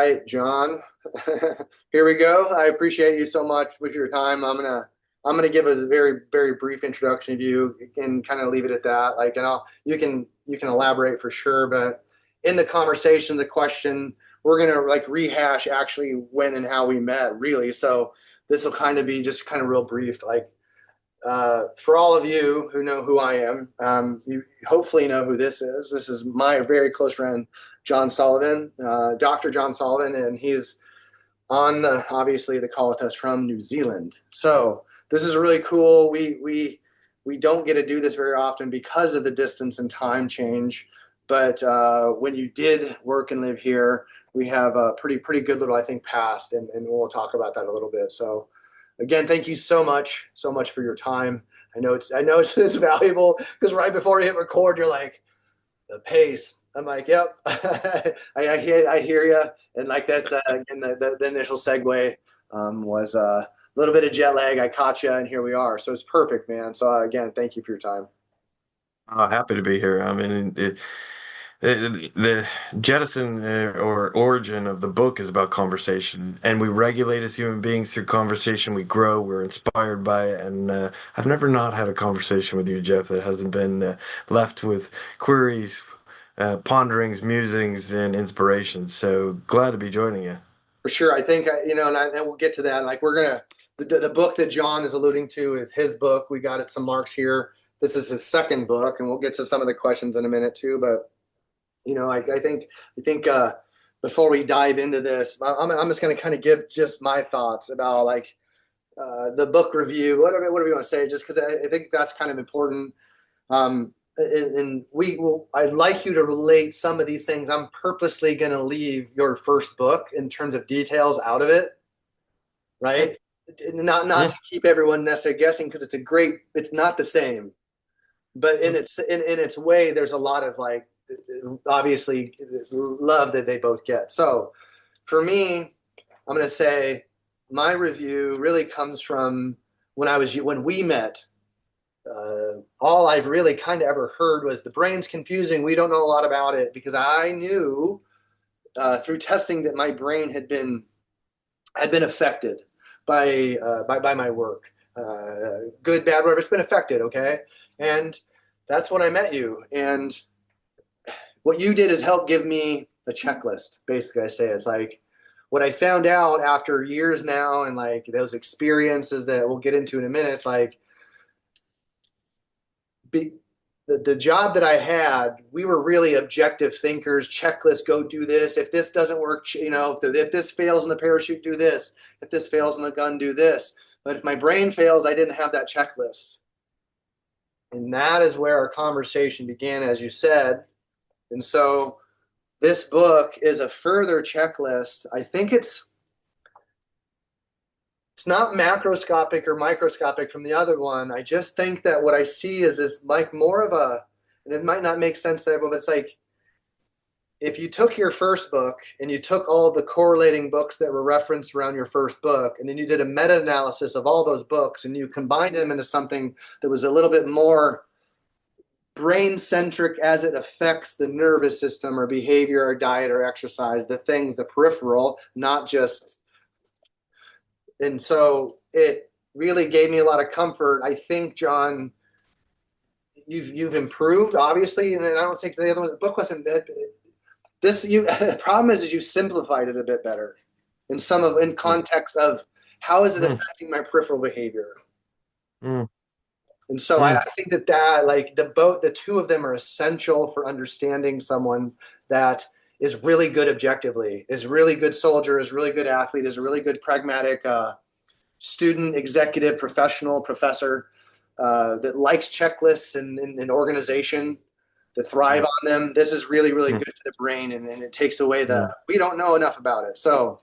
right, John. Here we go. I appreciate you so much with your time. I'm gonna give a very brief introduction of you and kind of leave it at that. Like, and you can elaborate for sure, but in the conversation, the question we're gonna like rehash actually when and how we met, really. So this will kind of be just kind of real brief. Like, for all of you who know who I am, you hopefully know who this is. This is my very close friend, John Sullivan, Dr. John Sullivan, and he's on obviously the call with us from New Zealand. So this is really cool. We don't get to do this very often because of the distance and time change. But when you did work and live here, we have a pretty good little, I think, past, and we'll talk about that a little bit. So again, thank you so much for your time. I know it's valuable because right before you hit record, you're like, the pace. I'm like, yep, I hear you. And like that's again the initial segue was a little bit of jet lag. I caught you, and here we are. So it's perfect, man. So again, thank you for your time. Happy to be here. I mean, the jettison or origin of the book is about conversation, and we regulate as human beings through conversation. We grow, we're inspired by it, and I've never not had a conversation with you, Jeff, that hasn't been left with queries, ponderings, musings, and inspirations. So glad to be joining you. For sure. I think, and we'll get to that. Like the book that John is alluding to is his book. We got it some marks here. This is his second book, and we'll get to some of the questions in a minute too. But I think before we dive into this, I'm just going to kind of give just my thoughts about like the book review, whatever you want to say, just because I think that's kind of important. And I'd like you to relate some of these things. I'm purposely going to leave your first book in terms of details out of it, right? Not Yeah. to keep everyone necessarily guessing because it's not the same, but in its way, there's a lot of like obviously love that they both get. So for me, I'm going to say my review really comes from when we met. All I've really kind of ever heard was the brain's confusing. We don't know a lot about it because I knew through testing that my brain had been affected by my work. Good, bad, whatever. It's been affected. Okay, and that's when I met you. And what you did is help give me a checklist. Basically, I say it's like what I found out after years now, and like those experiences that we'll get into in a minute. It's like be, the job that I had, we were really objective thinkers. Checklist, go do this. If this doesn't work, if this fails in the parachute, do this. If this fails in the gun, do this. But if my brain fails, I didn't have that checklist. And that is where our conversation began, as you said. And so this book is a further checklist. I think it's not macroscopic or microscopic from the other one. I just think that what I see is like more of and it might not make sense to everyone, but it's like if you took your first book and you took all the correlating books that were referenced around your first book, and then you did a meta-analysis of all those books and you combined them into something that was a little bit more brain centric as it affects the nervous system or behavior or diet or exercise, the things, the peripheral, not just. And so it really gave me a lot of comfort. I think, John, you've improved, obviously, and I don't think the other one, the book wasn't this. The problem is you simplified it a bit better in context of how is it Mm, affecting my peripheral behavior. mm, And so I mm, think that like the two of them are essential for understanding someone that is really good objectively, is really good soldier, is really good athlete, is a really good pragmatic student, executive, professional, professor that likes checklists and organization, that thrive mm, on them. This is really, really mm, good for the brain, and it takes away mm. we don't know enough about it. So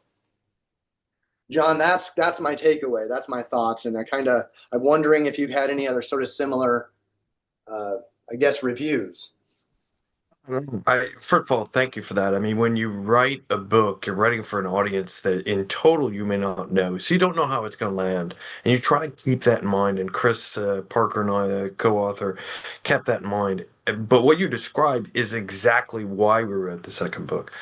John, that's my takeaway. That's my thoughts, and I'm wondering if you've had any other sort of similar, uh, I guess, reviews. First of all, thank you for that. I mean, when you write a book, you're writing for an audience that in total you may not know. So you don't know how it's going to land. And you try to keep that in mind. And Chris Parker and I, the co-author, kept that in mind. But what you described is exactly why we wrote the second book.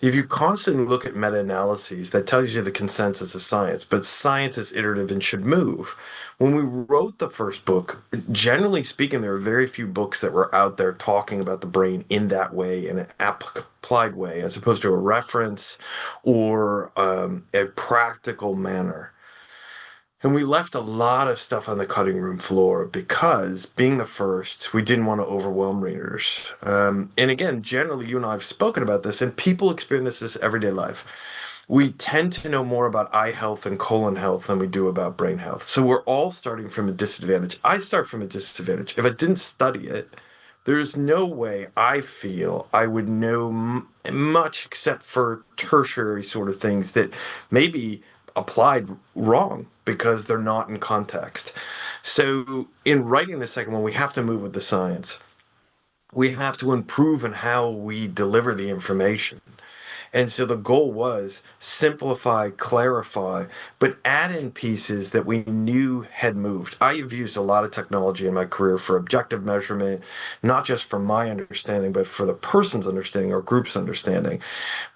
If you constantly look at meta-analyses, that tells you the consensus of science, but science is iterative and should move. When we wrote the first book, generally speaking, there were very few books that were out there talking about the brain in that way, in an applied way, as opposed to a reference or a practical manner. And we left a lot of stuff on the cutting room floor because, being the first, we didn't want to overwhelm readers. And again, generally, you and I have spoken about this, and people experience this everyday life. We tend to know more about eye health and colon health than we do about brain health. So we're all starting from a disadvantage. I start from a disadvantage. If I didn't study it, there's no way I feel I would know much except for tertiary sort of things that maybe applied wrong because they're not in context. So, in writing the second one, we have to move with the science. We have to improve in how we deliver the information. And so the goal was simplify, clarify, but add in pieces that we knew had moved. I have used a lot of technology in my career for objective measurement, not just for my understanding, but for the person's understanding or group's understanding.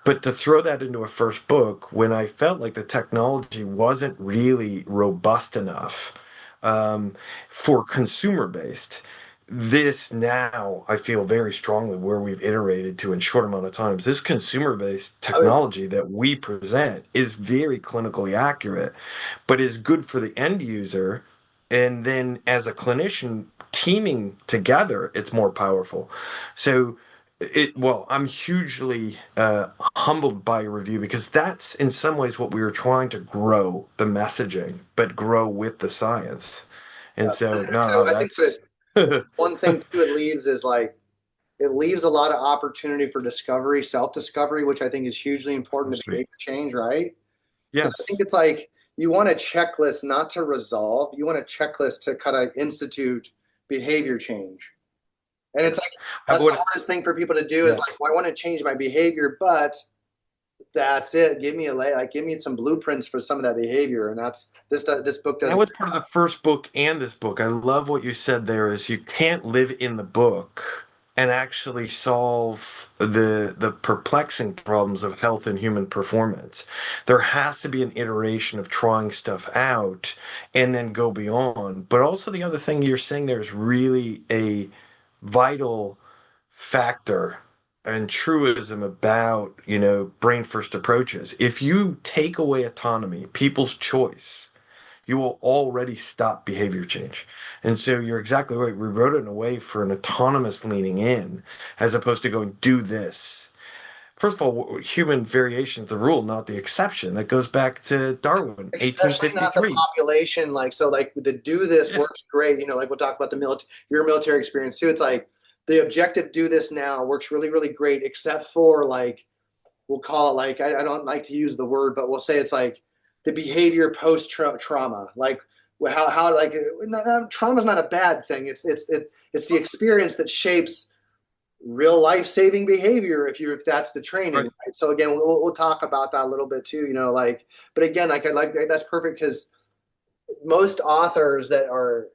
But to throw that into a first book when I felt like the technology wasn't really robust enough um, for consumer based, this now I feel very strongly where we've iterated to in short amount of times. This consumer based I would, technology that we present is very clinically accurate, but is good for the end user. And then as a clinician teaming together, it's more powerful. So well, I'm hugely humbled by your review because that's in some ways what we were trying to grow the messaging, but grow with the science. And yeah. so, no, So no, I think that's that one thing too it leaves is like it leaves a lot of opportunity for discovery, self-discovery, which I think is hugely important to sweet. behavior change, right? Because I think Yes. it's like you want a checklist not to resolve, you want a checklist to kind of institute behavior change. And it's like Yes. I that's the would, hardest thing for people to do is like, yes. well, I want to change my behavior, but that's it. Give me give me some blueprints for some of that behavior, and that's this book That doesn't. was part of the first book and this book. I love what you said there is you can't live in the book and actually solve the perplexing problems of health and human performance. There has to be an iteration of trying stuff out and then go beyond. But also the other thing you're saying there is really a vital factor and truism about, brain first approaches. If you take away autonomy, people's choice, you will already stop behavior change. And so you're exactly right. We wrote it in a way for an autonomous leaning in, as opposed to going, do this. First of all, human variation is the rule, not the exception. That goes back to Darwin, Especially not the 1853. population. Like so, like the do this Yeah. works great. You know, like we'll talk about the military, your military experience too. It's like the objective do this now works really, really great, except for like we'll call it like I don't like to use the word, but we'll say it's like the behavior post trauma. Like how like trauma is not a bad thing. It's the experience that shapes real life saving behavior if that's the training, Right. right? So again, we'll talk about that a little bit too. You know, like but again, like I like that's perfect because most authors that are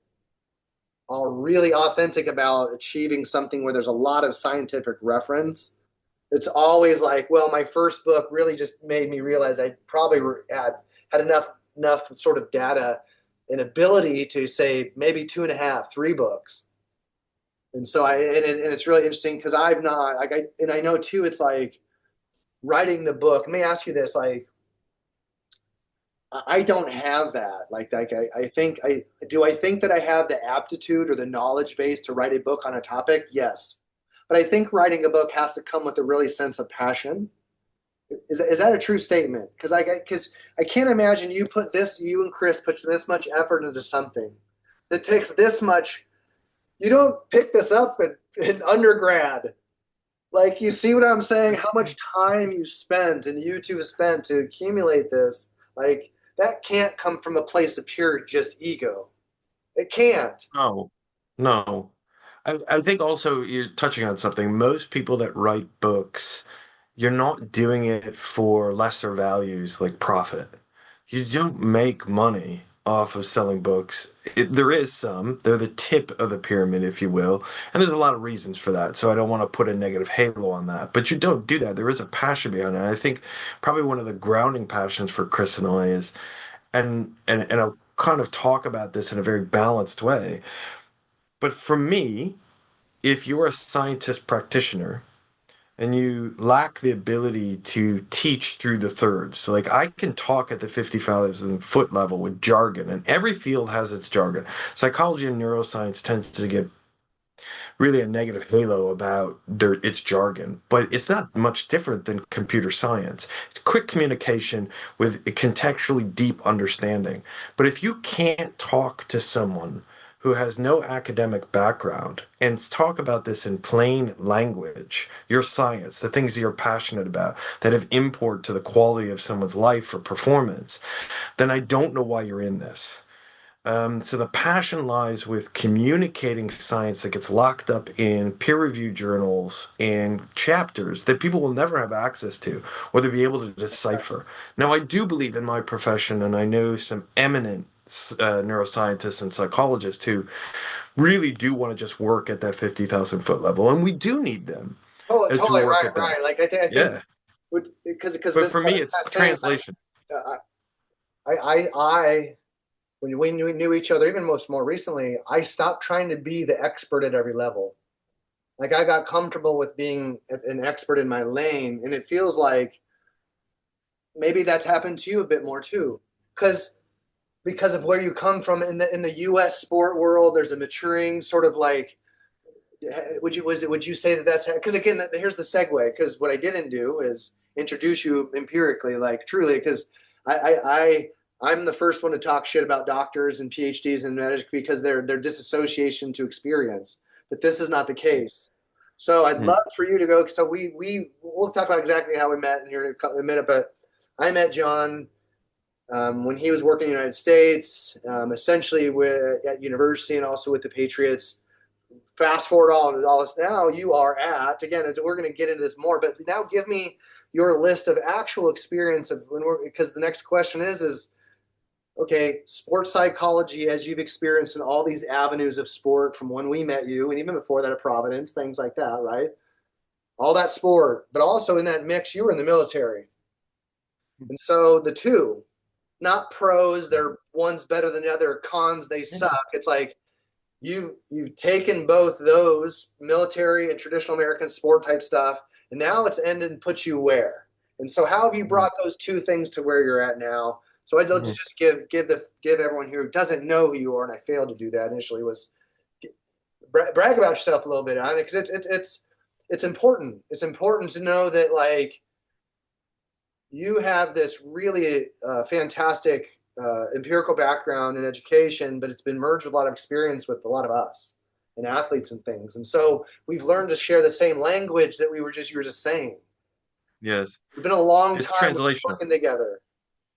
really authentic about achieving something where there's a lot of scientific reference it's always like, well, my first book really just made me realize I probably had enough sort of data and ability to say maybe two and a half, three books. And so and it's really interesting because I've not like I know too. It's like writing the book. Let me ask you this: like, I don't have that. I think I think that I have the aptitude or the knowledge base to write a book on a topic? Yes. But I think writing a book has to come with a really sense of passion. Is that a true statement? Because I can't imagine you and Chris put this much effort into something that takes this much. You don't pick this up in undergrad. Like you see what I'm saying? How much time you spent and you two spent to accumulate this? Like that can't come from a place of pure just ego. It can't. No, no. I think also you're touching on something. Most people that write books, you're not doing it for lesser values like profit. You don't make money off of selling books. There is some. They're the tip of the pyramid, if you will. And there's a lot of reasons for that. So I don't want to put a negative halo on that. But you don't do that. There is a passion behind it. And I think probably one of the grounding passions for Chris and I is, and I'll kind of talk about this in a very balanced way. But for me, if you're a scientist practitioner, and you lack the ability to teach through the thirds. So, like, I can talk at the 50,000 foot level with jargon, and every field has its jargon. Psychology and neuroscience tends to get really a negative halo about its jargon, but it's not much different than computer science. It's quick communication with a contextually deep understanding. But if you can't talk to someone who has no academic background and talk about this in plain language, your science, the things you're passionate about that have import to the quality of someone's life or performance, then I don't know why you're in this. So the passion lies with communicating science that gets locked up in peer-reviewed journals and chapters that people will never have access to or they'll be able to decipher. Now, I do believe in my profession, and I know some eminent neuroscientists and psychologists who really do want to just work at that 50,000 foot level, and we do need them Totally, to totally work right, at that. right. Like I think Yeah, because but this for me, it's that saying like translation. I when we knew each other even most more recently, I stopped trying to be the expert at every level. Like I got comfortable with being an expert in my lane, and it feels like maybe that's happened to you a bit more too, because of where you come from in the U.S. sport world. There's a maturing sort of like would you say that that's because again here's the segue because what I didn't do is introduce you empirically like truly because I'm the first one to talk shit about doctors and PhDs and medics because they're disassociation to experience, but this is not the case. So I'd Mhm. love for you to go. So we'll talk about exactly how we met in here in a minute, but I met John when he was working in the United States, essentially at university and also with the Patriots. Fast forward all this now, you are at again. We're going to get into this more, but now give me your list of actual experience of when we're because the next question is okay, sports psychology as you've experienced in all these avenues of sport from when we met you and even before that at Providence, things like that, right? All that sport, but also in that mix, you were in the military, and so the two, not pros, they're one's better than the other, cons they Yeah. suck. It's like you've taken both those military and traditional American sport type stuff, and now it's ended and put you where? And so how have you Mhm. brought those two things to where you're at now? So I'd love to Mhm. just give everyone here who doesn't know who you are, and I failed to do that initially, was brag about yourself a little bit on it because it's important. It's important to know that like you have this really fantastic empirical background in education, but it's been merged with a lot of experience with a lot of us and athletes and things. And so we've learned to share the same language that you were just saying. Yes, It's been a long it's time translational. working together.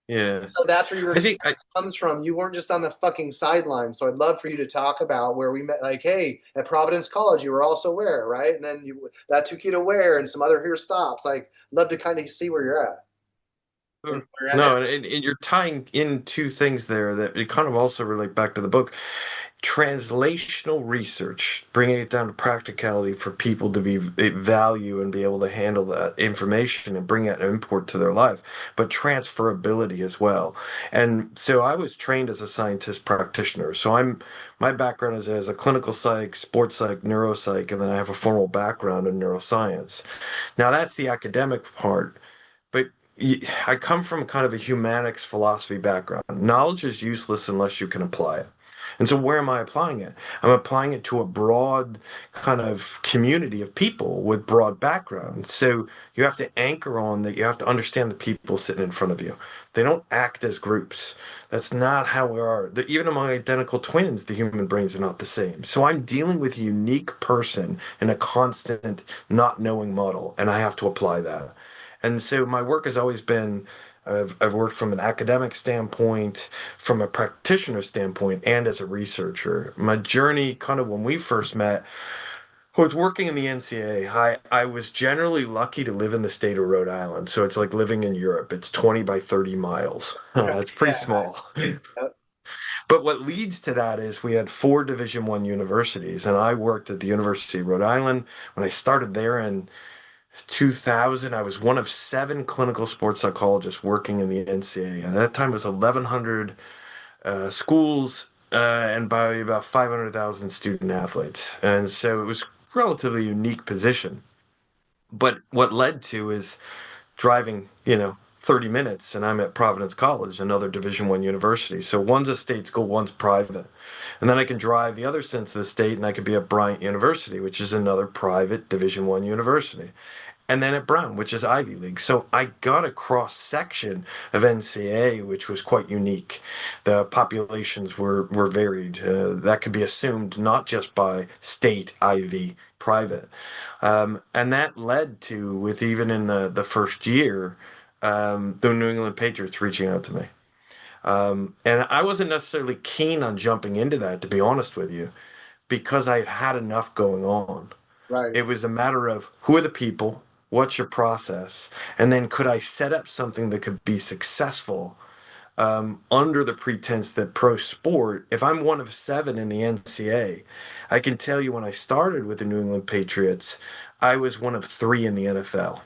Yeah. So that's where your I think I experience comes from. You weren't just on the fucking sideline. So I'd love for you to talk about where we met. Like, hey, at Providence College, you were also where, right? And then that took you to where, and some other here stops. Like, love to kind of see where you're at and Sure. where you're at now. No, and you're tying in two things there that it kind of also relate back to the book. Translational research, bringing it down to practicality for people to be value and be able to handle that information and bring that import to their life, but transferability as well. And so I was trained as a scientist practitioner. So my background is as a clinical psych, sports psych, neuropsych, and then I have a formal background in neuroscience. Now that's the academic part. But I come from kind of a humanics philosophy background. Knowledge is useless unless you can apply it. And so, where am I applying it? I'm applying it to a broad kind of community of people with broad backgrounds. So, you have to anchor on that, you have to understand the people sitting in front of you. They don't act as groups. That's not how we are. Even among identical twins, the human brains are not the same. So, I'm dealing with a unique person in a constant not knowing model, and I have to apply that. And so my work has always been I've worked from an academic standpoint, from a practitioner standpoint, and as a researcher. My journey, kind of when we first met, I was working in the NCAA. I was generally lucky to live in the state of Rhode Island. So it's like living in Europe. It's 20 by 30 miles. Right. It's pretty Yeah. small. Yep. But what leads to that is we had four Division I universities, and I worked at the University of Rhode Island. When I started there in 2000, I was one of seven clinical sports psychologists working in the NCAA. And at that time, it was 1,100 schools and by about 500,000 student athletes. And so it was a relatively unique position. But what led to is driving, 30 minutes, and I'm at Providence College, another Division I university. So one's a state school, one's private. And then I can drive the other sense of the state, and I could be at Bryant University, which is another private Division I university. And then at Brown, which is Ivy League. So I got a cross section of NCAA, which was quite unique. The populations were varied. That could be assumed not just by state, Ivy, private. And that led to, with even in the first year, the New England Patriots reaching out to me. And I wasn't necessarily keen on jumping into that, to be honest with you, because I had had enough going on. Right. It was a matter of who are the people, what's your process, and then could I set up something that could be successful under the pretense that pro sport, if I'm one of seven in the NCAA, I can tell you when I started with the New England Patriots, I was one of three in the NFL.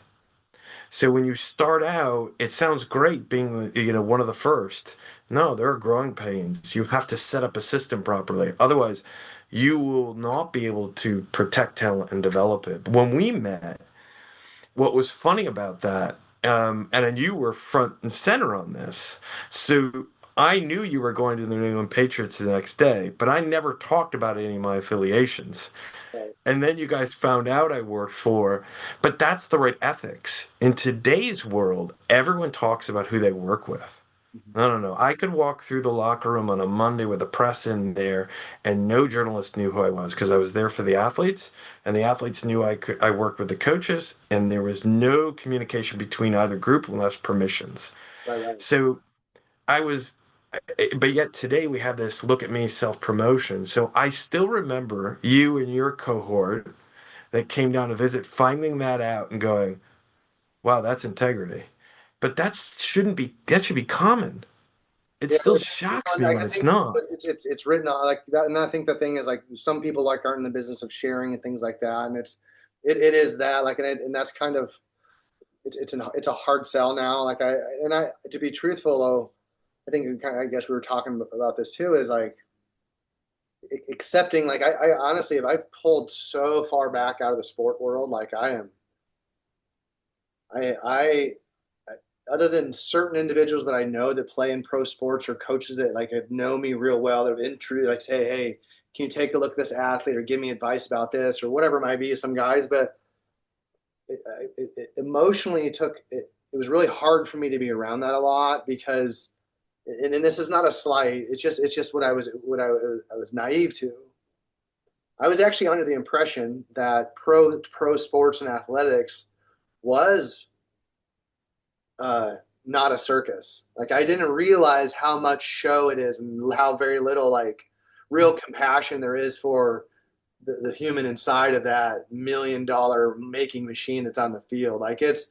So when you start out, it sounds great being, one of the first. No, there are growing pains. You have to set up a system properly. Otherwise, you will not be able to protect talent and develop it. When we met, what was funny about that, and then you were front and center on this. So I knew you were going to the New England Patriots the next day, but I never talked about any of my affiliations. Right. And then you guys found out I worked for, but that's the right ethics. In today's world, everyone talks about who they work with. Mhm. No, no, no. I could walk through the locker room on a Monday with the press in there, and no journalist knew who I was because I was there for the athletes, and the athletes knew I worked with the coaches, and there was no communication between either group unless permissions. Right. Right. So I was, but yet today we have this look at me self-promotion. So I still remember you and your cohort that came down to visit, finding that out and going, wow, that's integrity. But that should be common. It Yeah, still you shocks know, me I when it's think not. it's written on like that, and I think the thing is like some people like aren't in the business of sharing and things like that, and it is that like and that's kind of it's a hard sell now. Like I to be truthful though, I think kind of, I guess we were talking about this too is like accepting like I honestly if I've pulled so far back out of the sport world like I am I other than certain individuals that I know that play in pro sports or coaches that like have known me real well that have been true like say hey can you take a look at this athlete or give me advice about this or whatever it might be some guys but emotionally it was really hard for me to be around that a lot because and this is not a slight it's just what I was naive to. I was actually under the impression that pro sports and athletics was not a circus. Like I didn't realize how much show it is and how very little like real compassion there is for the human inside of that $1 million making machine that's on the field. Like it's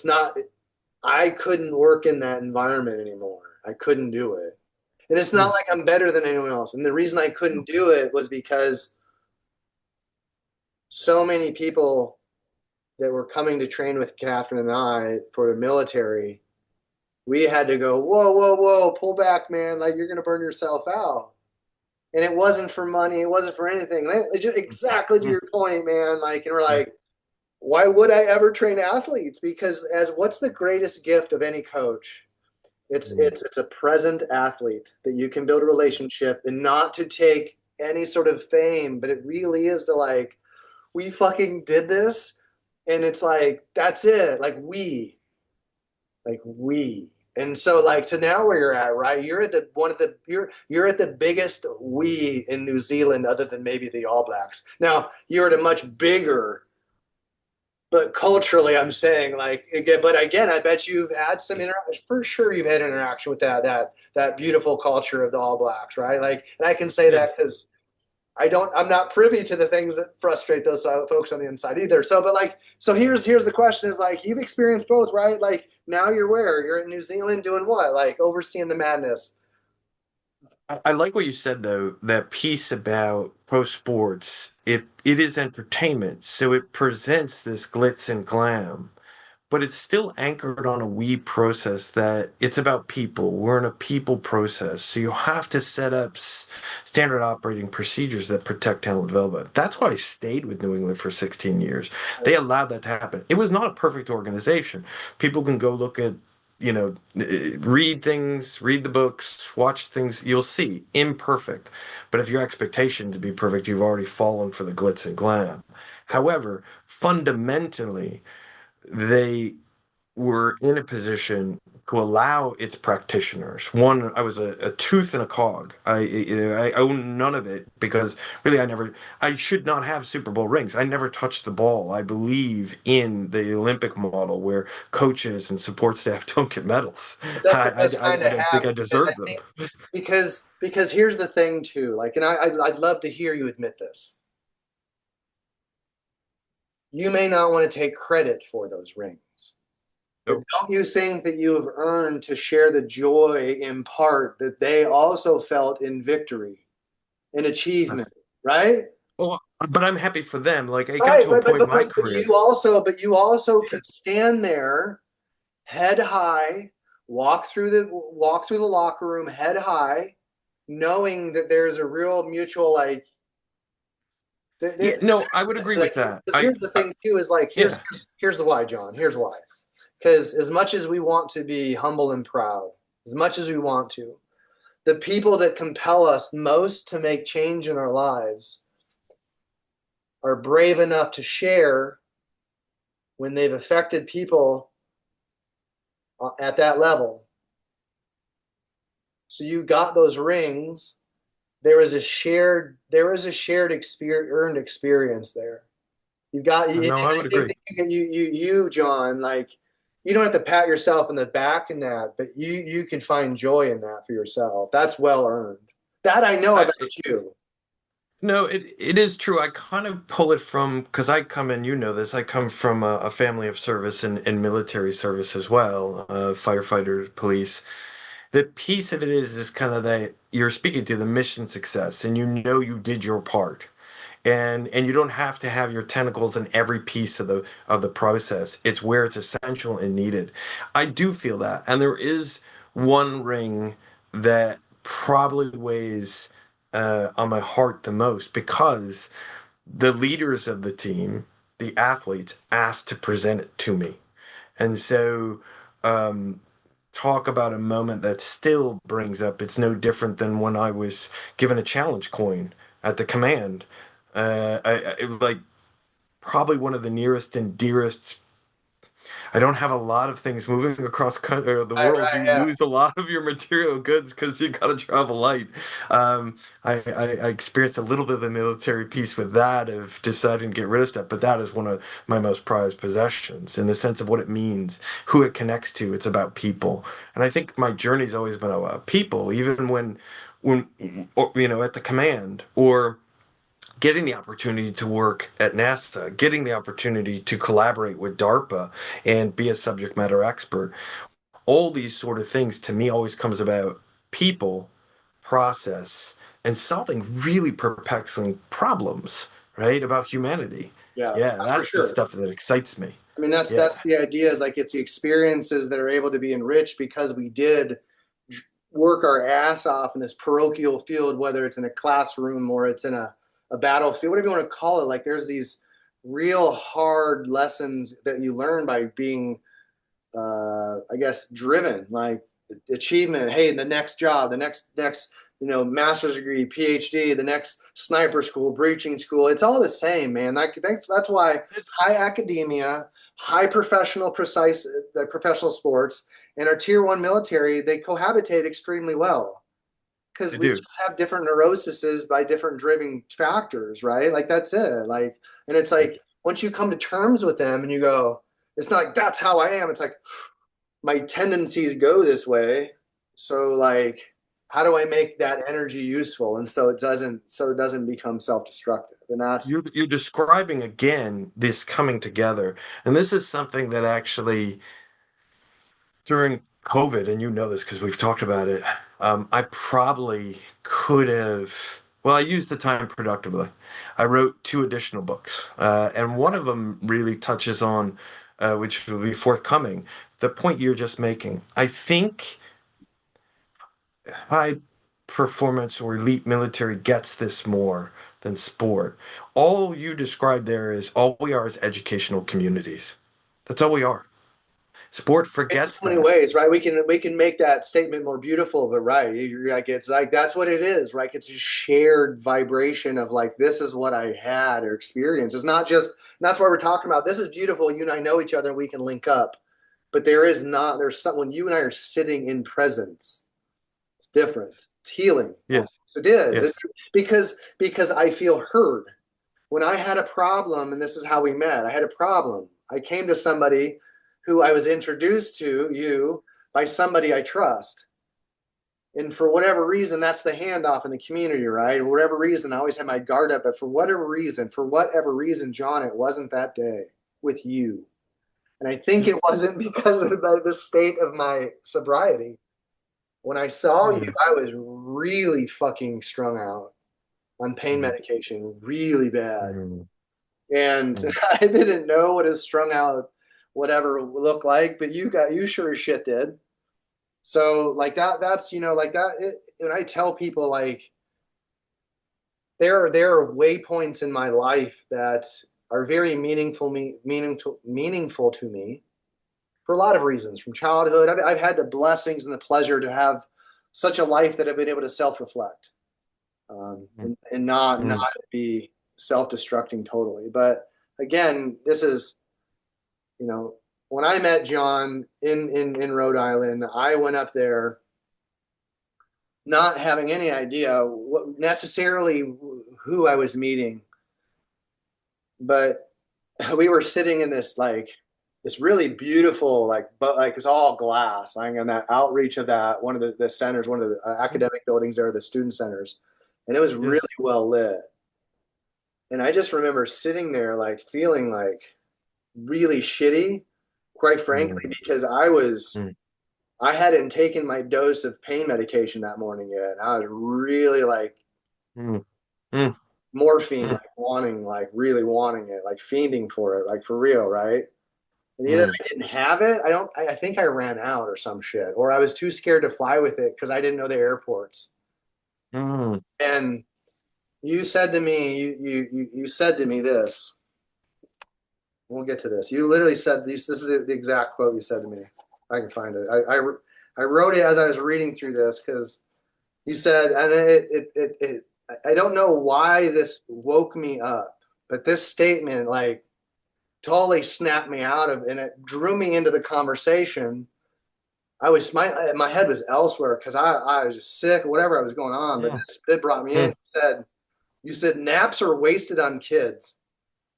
not. I couldn't work in that environment anymore. I couldn't do it. And it's not Hmm. like I'm better than anyone else. And the reason I couldn't do it was because so many people that were coming to train with Catherine and I for the military, we had to go, whoa, whoa, whoa, pull back, man. Like you're going to burn yourself out. And it wasn't for money. It wasn't for anything. It just exactly to Hmm. your point, man. Like, and we're Yeah. like, why would I ever train athletes? Because as what's the greatest gift of any coach? Hmm. It's a present athlete that you can build a relationship and not to take any sort of fame, but it really is to like, we fucking did this. And it's like, that's it. Like we. And so like to now where you're at, right? You're at the one of the you're at the biggest we in New Zealand other than maybe the All Blacks. Now you're at a much bigger but culturally, I'm saying like again, but again, I bet you've had some interaction for sure. You've had interaction with that beautiful culture of the All Blacks, right? Like, and I can say Yeah. that because I'm not privy to the things that frustrate those folks on the inside either. So, but like, so here's the question is like, you've experienced both, right? Like now you're where? You're in New Zealand doing what? Like overseeing the madness. I like what you said though, that piece about pro sports. It is entertainment, so it presents this glitz and glam, but it's still anchored on a we process that it's about people. We're in a people process. So you have to set up standard operating procedures that protect talent development. That's why I stayed with New England for 16 years. They allowed that to happen. It was not a perfect organization. People can go look at, read things, read the books, watch things, you'll see imperfect. But if your expectation to be perfect, you've already fallen for the glitz and glam. However, fundamentally, they were in a position to allow its practitioners. One, I was a tooth and a cog. I own none of it because really I should not have Super Bowl rings. I never touched the ball. I believe in the Olympic model where coaches and support staff don't get medals. But that's I, the I, best kind I to don't think have I because I deserve them. think because here's the thing too. Like, and I'd love to hear you admit this. You may not want to take credit for those rings. But So, don't you think that you have earned to share the joy in part that they also felt in victory, in achievement, right? well, but I'm happy for them. Like I got Right, to a right, point in my career. but you also can stand there, head high, walk through the locker room, head high, knowing that there's a real mutual like. Yeah, no, I would agree with that. Because here's the thing too is like Yeah. here's the why, John. Here's why. Because as much as we want to be humble and proud, as much as we want to, the people that compel us most to make change in our lives are brave enough to share when they've affected people at that level. So you got those rings. There was a shared experience, earned experience there. You got, and No, I I would think agree. that you, John, like you don't have to pat yourself in the back in that, but you can find joy in that for yourself. That's well earned. That I know I, about you. No, it is true. I kind of pull it from because I come in, you know this, I come from a family of service and military service as well, firefighters, police. The piece of it is kind of that you're speaking to the mission success and you know you did your part. And you don't have to have your tentacles in every piece of the process. It's where it's essential and needed. I do feel that. And there is one ring that probably weighs on my heart the most because the leaders of the team, the athletes, asked to present it to me. And so, um, talk about a moment that still brings up. It's no different than when I was given a challenge coin at the command. Like probably one of the nearest and dearest. I don't have a lot of things moving across the Right, world. right, You yeah. lose a lot of your material goods because you got to travel light. I experienced a little bit of the military piece with that of deciding to get rid of stuff, but that is one of my most prized possessions in the sense of what it means, who it connects to. It's about people, and I think my journey's always been about people, even when or, at the command or getting the opportunity to work at NASA, getting the opportunity to collaborate with DARPA and be a subject matter expert. All these sort of things to me always comes about people, process, and solving really perplexing problems, right? About humanity. Yeah, Yeah, for that's the sure. stuff that excites me. I mean, that's Yeah. the idea is like it's the experiences that are able to be enriched because we did work our ass off in this parochial field, whether it's in a classroom or it's in a battlefield, whatever you want to call it. Like there's these real hard lessons that you learn by being, I guess, driven, like achievement. Hey, the next job, the next, master's degree, PhD, the next sniper school, breaching school. It's all the same, man. That's why high academia, high professional sports, and our tier one military, they cohabitate extremely well because I we do. just have different neuroses by different driving factors, right? Like that's it. Like, and it's like once you come to terms with them and you go, it's not like that's how I am. It's like my tendencies go this way. So like how do I make that energy useful? And so it doesn't become self-destructive. And that's You're describing again this coming together, and this is something that actually during COVID, and you know this because we've talked about it, I probably could have. Well, I used the time productively. I wrote two additional books, and one of them really touches on, which will be forthcoming, the point you're just making. I think high performance or elite military gets this more than sport. All you described there is all we are is educational communities. That's all we are. Sport in so forgets many that. ways, right? We can make that statement more beautiful, but right, you're like it's like that's what it is, right? It's a shared vibration of like this is what I had or experienced. It's not just and that's why we're talking about this is beautiful. You and I know each other and we can link up. But there's some when you and I are sitting in presence, it's different. It's healing. Yes, It is. yes. Because I feel heard. When I had a problem, and this is how we met, I had a problem. I came to somebody who I was introduced to you by somebody I trust. And for whatever reason, that's the handoff in the community, right? For whatever reason, I always had my guard up. But for whatever reason, John, it wasn't that day with you. And I think it wasn't because of the state of my sobriety. When I saw you, Mm, I was really fucking strung out on pain mm, medication, really bad. mm, And mm. I didn't know what a strung out whatever looked like, but you sure as shit did. So like that's like that when I tell people like there are waypoints in my life that are very meaningful to me for a lot of reasons from childhood. I've had the blessings and the pleasure to have such a life that I've been able to self-reflect Mm, and not mm, be self-destructing totally. But again, this is when I met John in Rhode Island, I went up there not having any idea what necessarily who I was meeting, but we were sitting in this really beautiful but like it's all glass like in that outreach of that one of the centers, one of the mm. academic buildings there, the student centers, and it was really Yes. well lit. And I just remember sitting there like feeling like really shitty, quite Mm, frankly, because I hadn't taken my dose of pain medication that morning yet. I was really like mm, mm, morphine, mm, like really wanting it, like fiending for it, like for real, right? And either mm, I didn't have it, I think I ran out or some shit, or I was too scared to fly with it because I didn't know the airports. mm, And you said to me this. We'll get to this. You literally said this. This is the exact quote you said to me. I can find it. I wrote it as I was reading through this because you said, and I don't know why this woke me up, but this statement like totally snapped me out of, and it drew me into the conversation. My head was elsewhere because I was just sick, whatever I was going on. But mm, it brought me in. mm, You said naps are wasted on kids,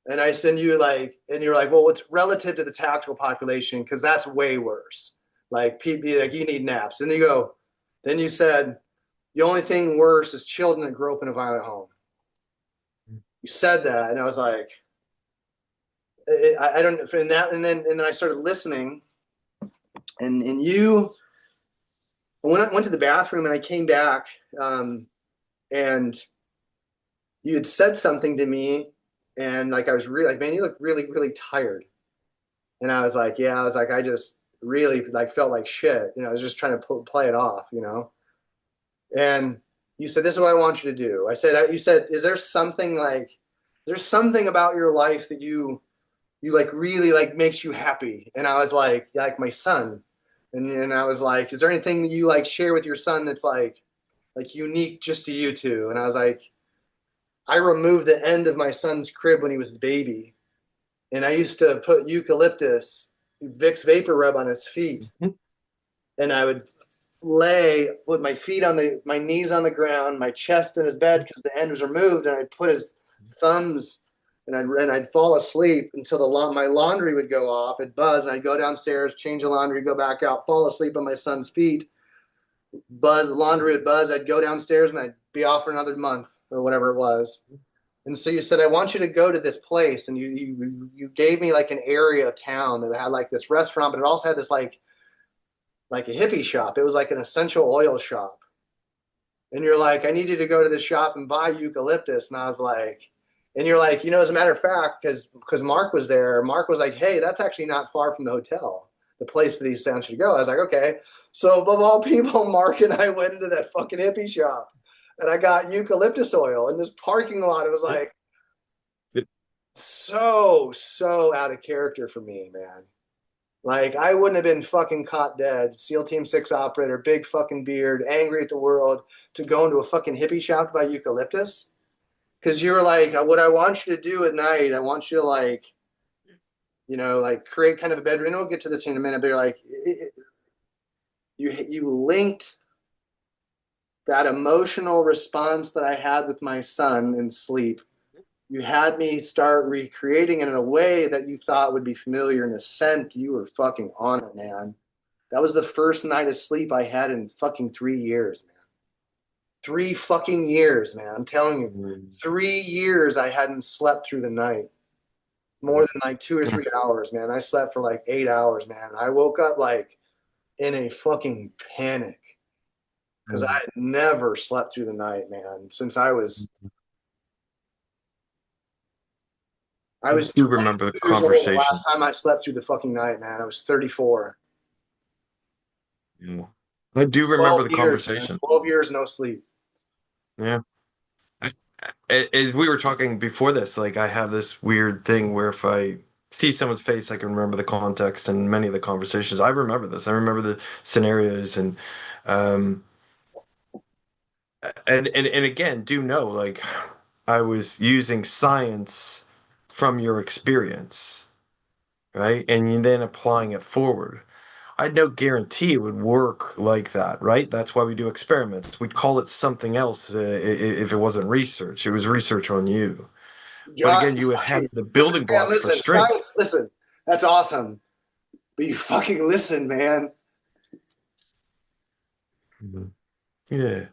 and I send you like, and you're like, well, what's relative to the tactical population because that's way worse. Like people, like you need naps, and you go. Then you said the only thing worse is children that grow up in a violent home. You said that, and I was like, I don't. And then I started listening, and you went to the bathroom, and I came back, and you had said something to me, and like I was really like, man, you look really really tired, and I was like, yeah, I was like, I just really like felt like shit, I was just trying to play it off. And you said, this is what I want you to do. You said, there's something about your life that you like really like makes you happy? And I was like my son. And I was like, is there anything that you like share with your son that's like unique just to you two? And I was like, I removed the end of my son's crib when he was a baby. And I used to put eucalyptus Vicks vapor rub on his feet. mm, And I would lay with my feet on my knees on the ground, my chest in his bed because the end was removed, and I'd put his thumbs and I'd fall asleep until my laundry would go off. It'd buzz, and I'd go downstairs, change the laundry, go back out, fall asleep on my son's feet, Buzz, laundry would buzz. I'd go downstairs and I'd be off for another month or whatever it was. And so you said, I want you to go to this place. And you gave me like an area of town that had like this restaurant, but it also had this like a hippie shop. It was like an essential oil shop. And you're like, I need you to go to this shop and buy eucalyptus. And I was like, and you're like, as a matter of fact, because Mark was there, Mark was like, hey, that's actually not far from the hotel, the place that he sent you to go. I was like, okay. So above all people, Mark and I went into that fucking hippie shop and I got eucalyptus oil in this parking lot. It was like so out of character for me, man. Like I wouldn't have been fucking caught dead, SEAL Team 6 operator, big fucking beard, angry at the world, to go into a fucking hippie shop to buy eucalyptus. Because you're like, what I want you to do at night, I want you to like, like create kind of a bedroom. And we'll get to this in a minute, but you're like, you linked that emotional response that I had with my son in sleep. You had me start recreating it in a way that you thought would be familiar in a scent. You were fucking on it, man. That was the first night of sleep I had in fucking 3 years, man. 3 fucking years, man. I'm telling you, 3 years I hadn't slept through the night more than like 2 or 3 hours, man. I slept for like 8 hours, man. I woke up like in a fucking panic because I had never slept through the night, man, since I was do remember the 22 years old the last conversation. time I slept through the fucking night, man. I was 34. Yeah. I do remember 12 the years, man. conversation. 12 years no sleep. Yeah. As we were talking before this, like I have this weird thing where if I see someone's face, I can remember the context and many of the conversations. I remember this. I remember the scenarios um and again, do know like I was using science from your experience, right? And you then applying it forward. I had no guarantee it would work like that, right? That's why we do experiments. We'd call it something else if it wasn't research. It was research on you. But John, again, you you had fucking the listen, building man. blocks for Listen, strength. science. Listen, that's awesome. But you fucking listen, man. Mhm. Yeah,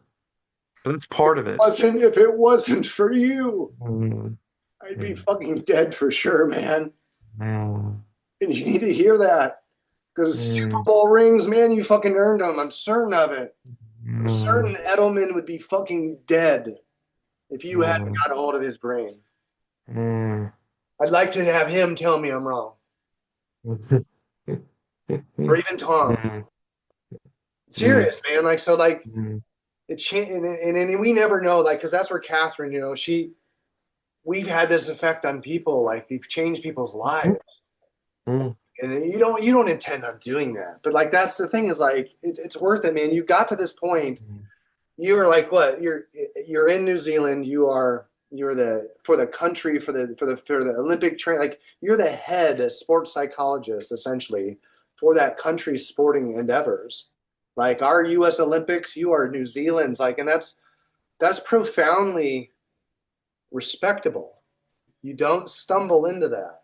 but that's part of it. Wasn't if it wasn't for you, Mm, I'd be mm, fucking dead for sure, man. mm, And you need to hear that because Super mm, Bowl rings, man. You fucking earned them. I'm certain of it. I'm mm, certain Edelman would be fucking dead if you hadn't mm, got a hold of his brain. mm, I'd like to have him tell me I'm wrong, mm, or even Tom. mm, Serious, man. Like so, like mm, it changed, and we never know, like, because that's where Catherine, we've had this effect on people, like we've changed people's lives, mm, and you don't intend on doing that, but like that's the thing is like it's worth it, man. You got to this point. You're like what? You're in New Zealand. You're the for the country for the Olympic train. Like you're the head sports psychologist essentially for that country's sporting endeavors. Like our U.S. Olympics, you are New Zealand's like, and that's profoundly respectable. You don't stumble into that.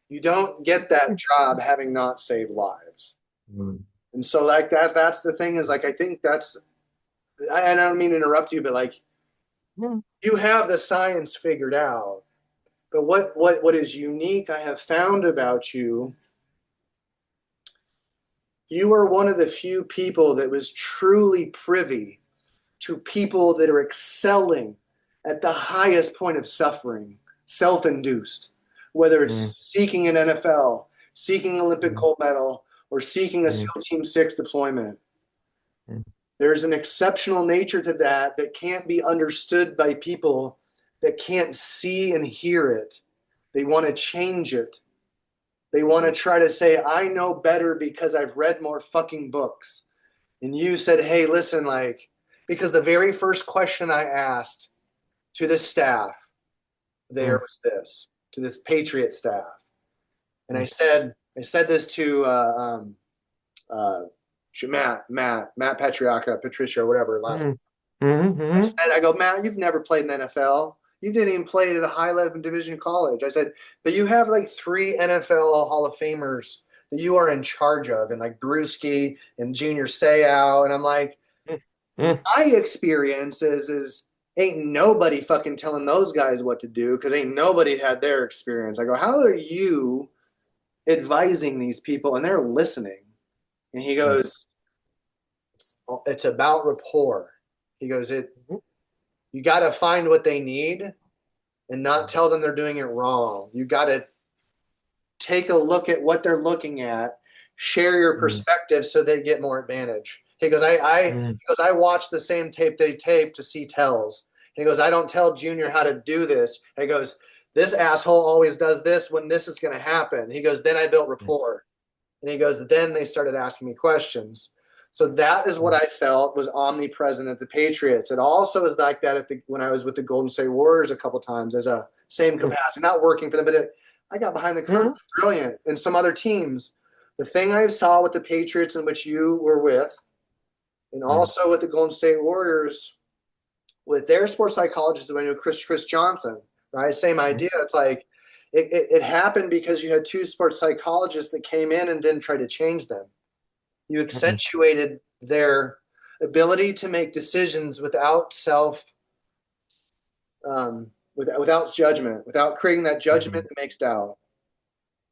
You don't get that job having not saved lives. mm, And so like that's the thing is like I think that's I don't mean to interrupt you, but like mm, you have the science figured out. But what is unique I have found about you, you are one of the few people that was truly privy to people that are excelling at the highest point of suffering, self-induced, whether mm, it's seeking an NFL, seeking an Olympic mm, gold medal, or seeking a mm, SEAL Team 6 deployment. mm, There's an exceptional nature to that that can't be understood by people that can't see and hear it. They want to change it. They want to try to say, I know better because I've read more fucking books. And you said, hey, listen, like, because the very first question I asked to the staff there mm, was this, to this Patriot staff. And mm, I said this to uh, Matt Patriarca, Patricia, whatever last. mm, mm, mm, I go, Matt, you've never played in the NFL. You didn't even play at a high level division college. I said, but you have like three NFL Hall of Famers that you are in charge of, and like Brewski and Junior Seau. And I'm like, Mm, My experience is ain't nobody fucking telling those guys what to do because ain't nobody had their experience. I go, how are you advising these people and they're listening? And he mm, goes, it's about rapport. He goes, it mhm, you got to find what they need and not tell them they're doing it wrong. You got to take a look at what they're looking at, share your mm, perspective so they get more advantage. He goes, mm, I watch the same tape they tape to see tells. He goes, I don't tell Junior how to do this. He goes, this asshole always does this when this is going to happen. He goes, then I built mm, rapport. And he goes, then they started asking me questions. So that is what mm, I felt was omnipresent at the Patriots. It also is like that when I was with the Golden State Warriors a couple times as a same mm, capacity, not working for them, but I got behind the curtain. mm, It was brilliant. And some other teams. The thing I saw with the Patriots in which you were with, and mm, also with the Golden State Warriors, with their sports psychologist, I knew Chris Johnson, right? Same mm, idea. It's like it happened because you had two sports psychologists that came in and didn't try to change them. You mm, accentuated their ability to make decisions without without judgment, without creating that judgment mm, that makes doubt.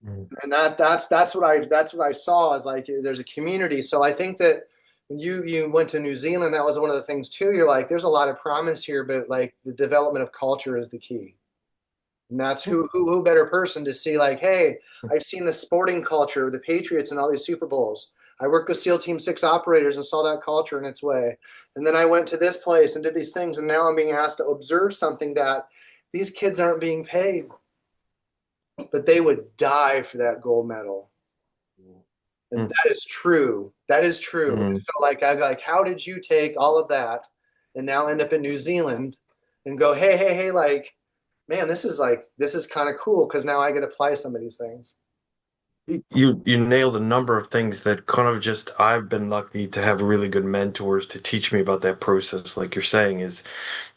mm. And that's what I saw is like there's a community. So I think that when you went to New Zealand, that was one of the things too. You're like, there's a lot of promise here, but like the development of culture is the key. And that's who better person to see like, hey, I've seen the sporting culture of the Patriots and all these Super Bowls. I worked with SEAL Team 6 operators and saw that culture in its way. And then I went to this place and did these things, and now I'm being asked to observe something that these kids aren't being paid, but they would die for that gold medal. And Mm, that is true. That is true. mm. So like, how did you take all of that and now end up in New Zealand and go, hey, like, man, this is kind of cool because now I get to apply some of these things. You nailed a number of things that kind of just I've been lucky to have really good mentors to teach me about that process. Like you're saying, is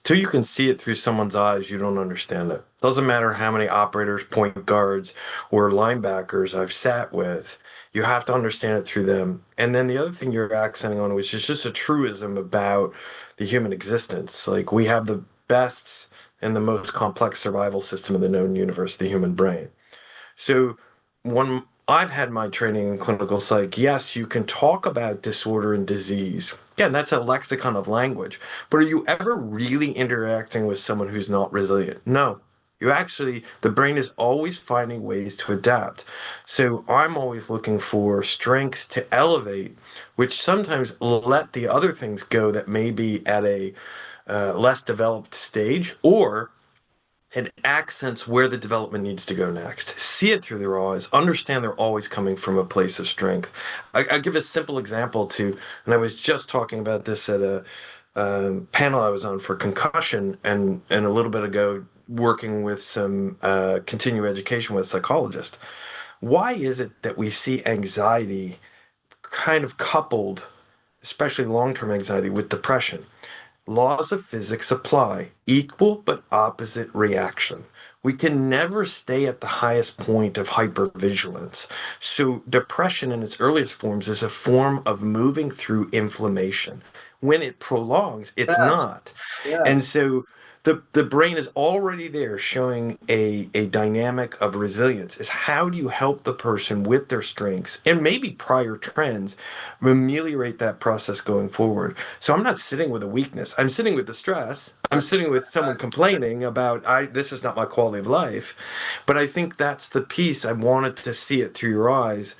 till you can see it through someone's eyes, you don't understand it. Doesn't matter how many operators, point guards, or linebackers I've sat with, you have to understand it through them. And then the other thing you're accenting on, which is just a truism about the human existence. Like we have the best and the most complex survival system in the known universe, the human brain. So when I've had my training in clinical psych, yes, you can talk about disorder and disease. Again, that's a lexicon of language. But are you ever really interacting with someone who's not resilient? No. You actually, the brain is always finding ways to adapt. So I'm always looking for strengths to elevate, which sometimes let the other things go that may be at a less developed stage, or and accents where the development needs to go next. See it through their eyes. Understand they're always coming from a place of strength. I give a simple example too, and I was just talking about this at a panel I was on for concussion, and a little bit ago working with some continuing education with a psychologist. Why is it that we see anxiety kind of coupled, especially long-term anxiety, with depression? Laws of physics apply. Equal but opposite reaction. We can never stay at the highest point of hypervigilance. So, depression in its earliest forms is a form of moving through inflammation. When it prolongs, it's Yeah, not. And yes. so the brain is already there showing a dynamic of resilience is how do you help the person with their strengths and maybe prior trends ameliorate that process going forward. So I'm not sitting with a weakness. I'm sitting with the stress. I'm sitting with someone complaining about I this is not my quality of life. But I think that's the piece I wanted to see it through your eyes,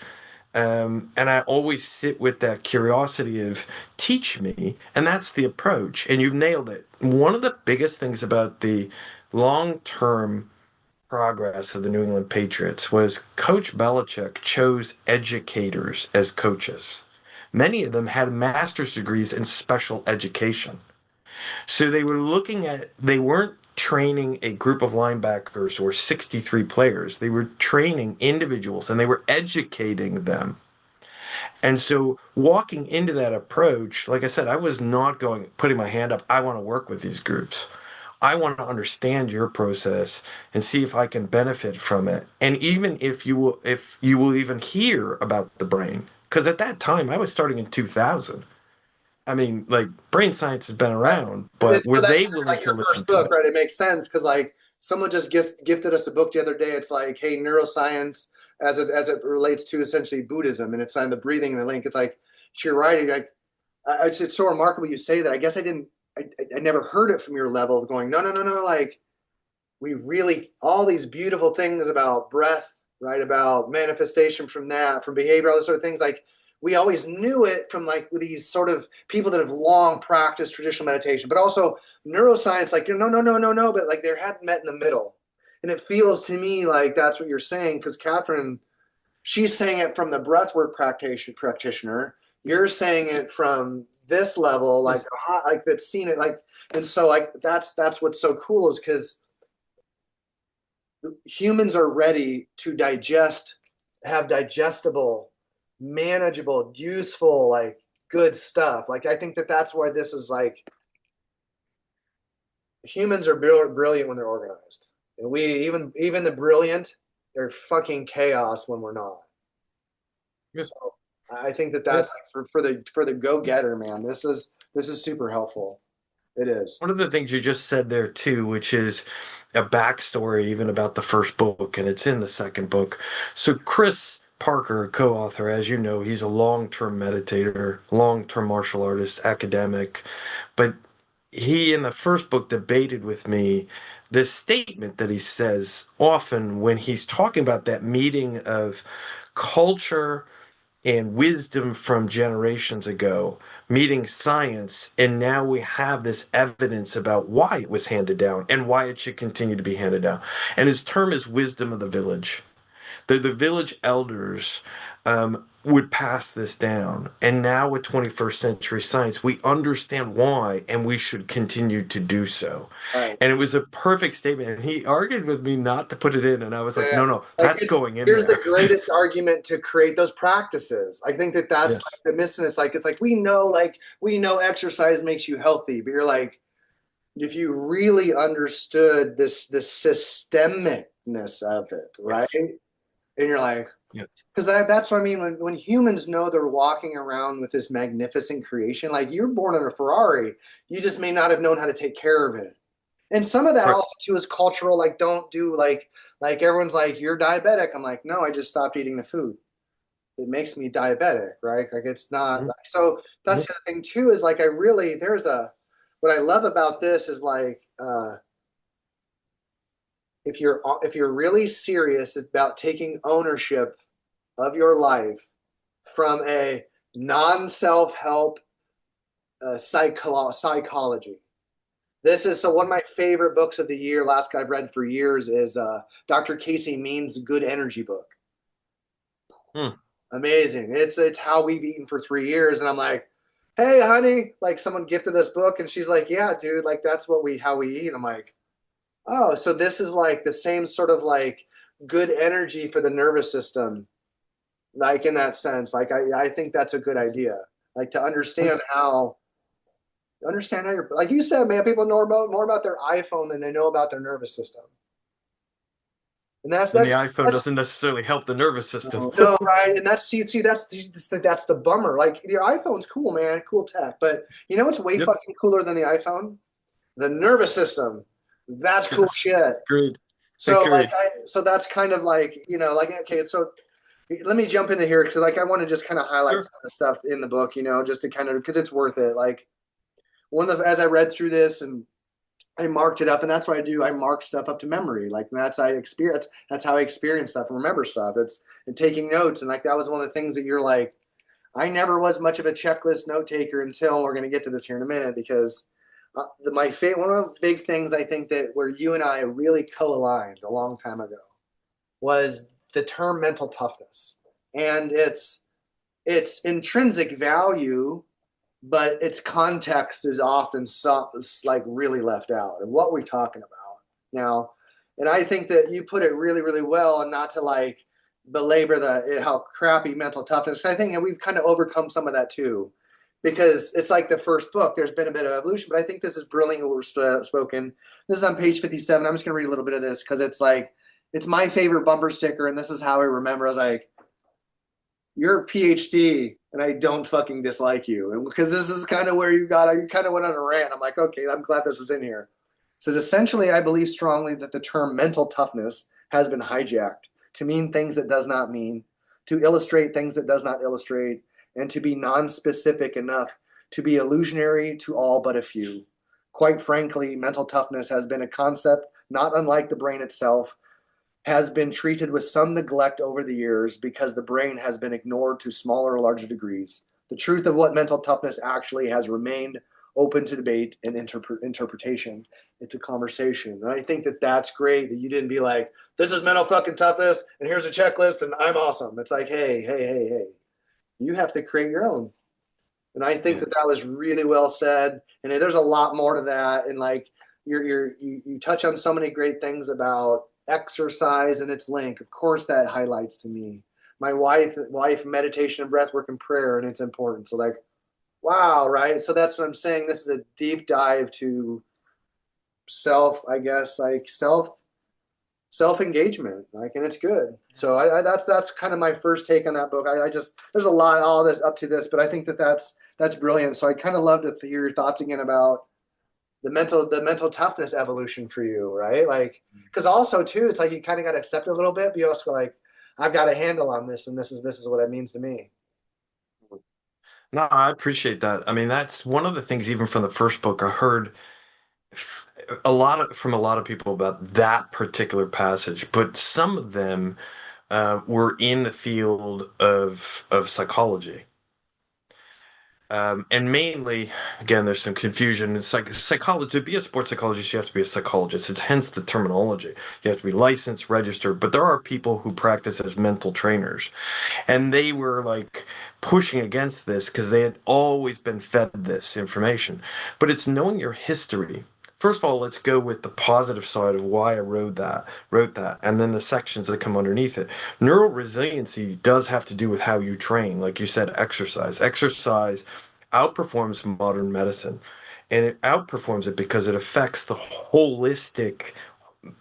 and I always sit with that curiosity of teach me, and that's the approach. And you've nailed it. One of the biggest things about the long-term progress of the New England Patriots was Coach Belichick chose educators as coaches. Many of them had master's degrees in special education. So they weren't training a group of linebackers or 63 players. They were training individuals and they were educating them. And so walking into that approach, like I said, I was not going, putting my hand up. I want to work with these groups. I want to understand your process and see if I can benefit from it. And even if you will even hear about the brain, because at that time I was starting in 2000. I mean, like brain science has been Right. around, And but were so they that's willing like to your listen first to book, it? right? It makes sense because like someone just gifted us a book the other day. It's like, hey, neuroscience as it relates to essentially Buddhism, and it's on the breathing and the link. It's like you're right. Like it's so remarkable you say that. I guess I didn't. I never heard it from your level of going. No, no, no, no. Like we really all these beautiful things about breath, right? About manifestation from that, from behavior, all those sort of things. Like we always knew it from like these sort of people that have long practiced traditional meditation, but also neuroscience. Like no, no, no, no, no, but like they hadn't met in the middle. And it feels to me like that's what you're saying because Catherine, she's saying it from the breathwork practitioner. You're saying it from this level, like Yes. like that's seen it, like, and so like that's what's so cool is because humans are ready to digest, have digestible, manageable, useful, like good stuff. Like I think that that's why this is like humans are brilliant when they're organized, and we even the brilliant, they're fucking chaos when we're not. Yeah. So I think that Yeah. that's like for the go getter, man. This is super helpful. It is. One of the things you just said there too, which is a backstory even about the first book, and it's in the second book. So Chris Parker, co-author, as you know, he's a long-term meditator, long-term martial artist, academic, but he in the first book debated with me this statement that he says often when he's talking about that meeting of culture and wisdom from generations ago, meeting science, and now we have this evidence about why it was handed down and why it should continue to be handed down. And his term is wisdom of the village. The village elders would pass this down. And now with 21st century science, we understand why, and we should continue to do so. Right. And it was a perfect statement. And he argued with me not to put it in. And I was like, Yeah. no, no, Like that's going in here's the there. greatest argument to create those practices. I think that that's Yes. like the missing. It's like we know exercise makes you healthy, but you're like if you really understood the systemicness of it, right? Yes. And you're like, Yes. because that's what I mean when humans know they're walking around with this magnificent creation. Like you're born in a Ferrari, you just may not have known how to take care of it. And some of that Right. also too is cultural. Like don't do like everyone's like you're diabetic. I'm like no, I just stopped eating the food. It makes me diabetic, right? Like it's not. Mhm. So that's Mhm. the other thing too is like I really there's a what I love about this is like if you're really serious about taking ownership of your life from a non-self-help psychology. This is so one of my favorite books of the year. Last guy I've read for years is Dr. Casey Means' Good Energy book. Hmm. Amazing. It's how we've eaten for 3 years, and I'm like, hey, honey, like someone gifted this book, and she's like, yeah, dude, like that's what we how we eat. I'm like, oh, so this is like the same sort of like good energy for the nervous system, like in that sense. Like I think that's a good idea. Like to understand how you're like you said, man, people know more about their iPhone than they know about their nervous system. And that's And the that's iPhone that's doesn't necessarily help the nervous system. no, right. And that's the bummer. Like your iPhone's cool, man, cool tech. But you know what's way Yep. fucking cooler than the iPhone? The nervous system. That's cool Yes. shit. Agreed. So like Agreed. so that's kind of like, like okay, so let me jump into here because like I want to just kind of highlight Sure. some of the stuff in the book, just to kind of because it's worth it. Like one of the as I read through this and I marked it up, and that's what I do. I mark stuff up to memory. Like that's I experience. That's how I experience stuff and remember stuff. It's and taking notes, and like that was one of the things that you're like. I never was much of a checklist note taker until we're going to get to this here in a minute because one of the big things I think that where you and I really co-aligned a long time ago was the term mental toughness, and its intrinsic value but its context is often like really left out. And what we're talking about now, and I think that you put it really, really well, and not to like belabor the how crappy mental toughness. I think that we've kind of overcome some of that too, because it's like the first book. There's been a bit of evolution, but I think this is brilliant. What we're spoken. This is on page 57. I'm just gonna read a little bit of this because it's like it's my favorite bumper sticker, and this is how I remember. I was like, you're a PhD and I don't fucking dislike you. And because this is kind of where you kind of went on a rant. I'm like, okay, I'm glad this is in here. It says, essentially, I believe strongly that the term mental toughness has been hijacked to mean things it does not mean, to illustrate things it does not illustrate, and to be non-specific enough to be illusionary to all but a few. Quite frankly, mental toughness has been a concept not unlike the brain itself, has been treated with some neglect over the years because the brain has been ignored to smaller or larger degrees. The truth of what mental toughness actually has remained open to debate and interpretation. It's a conversation. And I think that that's great that you didn't be like, this is mental fucking toughness and here's a checklist and I'm awesome. It's like, hey, hey, hey, hey, you have to create your own. And I think Yeah. that that was really well said. And there's a lot more to that. And like, you touch on so many great things about exercise and its link. Of course, that highlights to me my wife, meditation and breath work and prayer, and it's important. So like, wow, right? So that's what I'm saying. This is a deep dive to self, I guess, like self engagement, like, and it's good. So that's kind of my first take on that book. I just there's a lot all this up to this, but I think that that's brilliant. So I kind of love to hear your thoughts again about the mental toughness evolution for you, right? Like, because also too, it's like you kind of got to accept it a little bit, but you also go like, I've got a handle on this, and this is what it means to me. No, I appreciate that. I mean, that's one of the things, even from the first book, I heard from a lot of people about that particular passage, but some of them were in the field of psychology. And mainly, again, there's some confusion. It's like psychology, to be a sports psychologist, you have to be a psychologist. It's hence the terminology. You have to be licensed, registered, but there are people who practice as mental trainers. And they were like pushing against this because they had always been fed this information. But it's knowing your history. First of all, let's go with the positive side of why I wrote that, and then the sections that come underneath it. Neural resiliency does have to do with how you train, like you said, exercise. Exercise outperforms modern medicine, and it outperforms it because it affects the holistic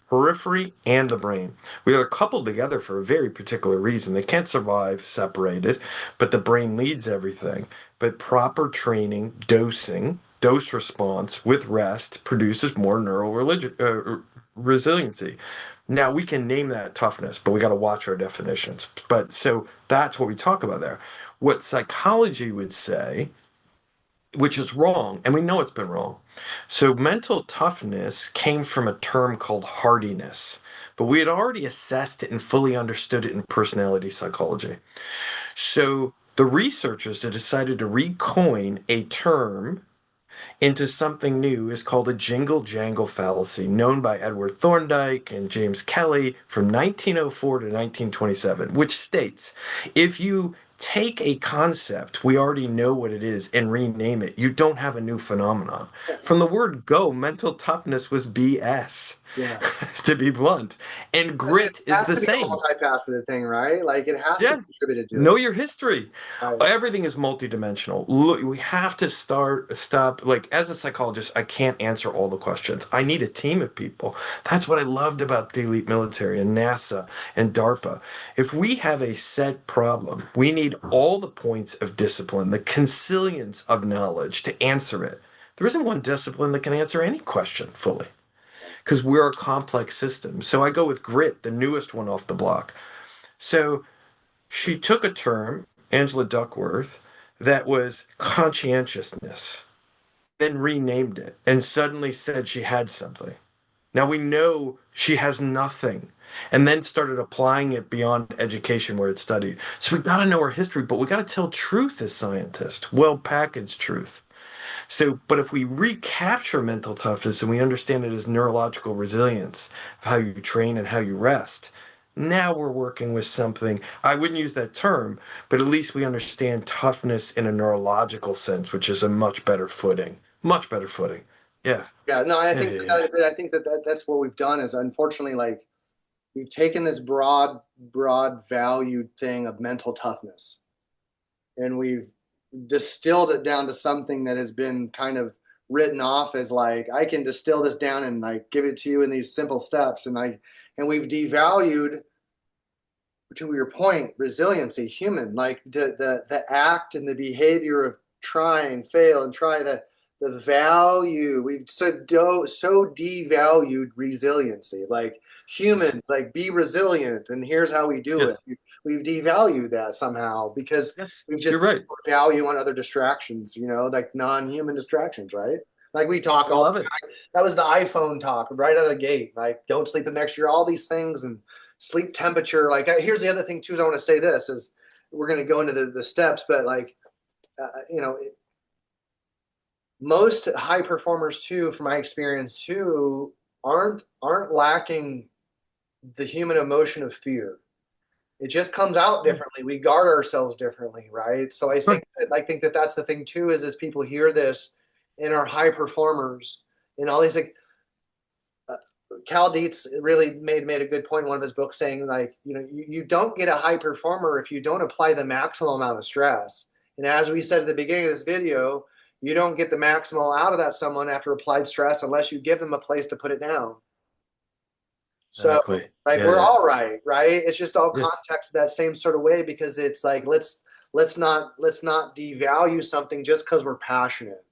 periphery and the brain. We are coupled together for a very particular reason. They can't survive separated, but the brain leads everything. But proper training, dose response with rest produces more resiliency. Now we can name that toughness, but we got to watch our definitions. But so that's what we talk about there. What psychology would say, which is wrong, and we know it's been wrong. So mental toughness came from a term called hardiness, but we had already assessed it and fully understood it in personality psychology. So the researchers had decided to recoin a term into something new is called a jingle jangle fallacy, known by Edward Thorndike and James Kelly from 1904 to 1927, which states if you take a concept, we already know what it is, and rename it, you don't have a new phenomenon. From the word go, mental toughness was BS, Yeah. to be blunt. And Because it grit is has the to be a same. multifaceted thing, right? Like it has to Yeah. be contributed to Know it. your history. Right. Everything is multidimensional. Look, we have to stop. Like, as a psychologist, I can't answer all the questions. I need a team of people. That's what I loved about the elite military and NASA and DARPA. If we have a set problem, we need all the points of discipline, the consilience of knowledge to answer it. There isn't one discipline that can answer any question fully because we're a complex system. So I go with grit, the newest one off the block. So she took a term, Angela Duckworth, that was conscientiousness, then renamed it and suddenly said she had something. Now we know she has nothing, and then started applying it beyond education where it's studied. So we got to know our history, but we got to tell truth as scientists, well packaged truth. So, but if we recapture mental toughness and we understand it as neurological resilience, of how you train and how you rest, now we're working with something. I wouldn't use that term, but at least we understand toughness in a neurological sense, which is a much better footing. Much better footing. Yeah. Yeah. No, I Yeah, think yeah, yeah. I think that's what we've done is unfortunately like we've taken this broad valued thing of mental toughness and we've distilled it down to something that has been kind of written off as like I can distill this down and like give it to you in these simple steps and we've devalued to your point, resiliency, human, like the act and the behavior of try and fail and try the value. We've so devalued resiliency. Like Yes. humans, like be resilient, and here's how we do it. Yes. We've devalued that somehow because Yes. we've You're just put right. more value on other distractions, like non-human distractions, right? Like we talk I all love the it. time. That was the iPhone talk right out of the gate. Like don't sleep the next year, all these things and sleep temperature. Like here's the other thing too, is I want to say this is we're going to go into the steps, but like, you know, most high performers too, from my experience too, aren't lacking the human emotion of fear. It just comes out Yeah. differently. We guard ourselves differently, right? So That's right. I think that that's the thing too is as people hear this and are high performers and all these like uh, Cal Dietz really made a good point in one of his books saying like you don't get a high performer if you don't apply the maximal amount of stress. And as we said at the beginning of this video, you don't get the maximal out of that someone after applied stress unless you give them a place to put it down. So Exactly. like we're Yeah. all right? It's just all Yeah. context that same sort of way because it's like let's not devalue something just because we're passionate.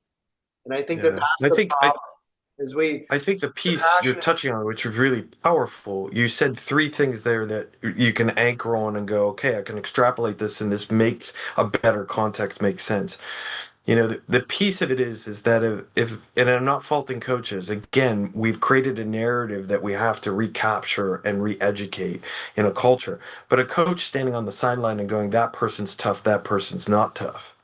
And I think that Yeah. that's the problem is we I think the we're piece you're passionate. touching on, which is really powerful, you said three things there that you can anchor on and go, okay, I can extrapolate this and this makes a better context make sense. The piece of it is that and I'm not faulting coaches. Again, we've created a narrative that we have to recapture and re-educate in a culture. But a coach standing on the sideline and going, that person's tough, that person's not tough.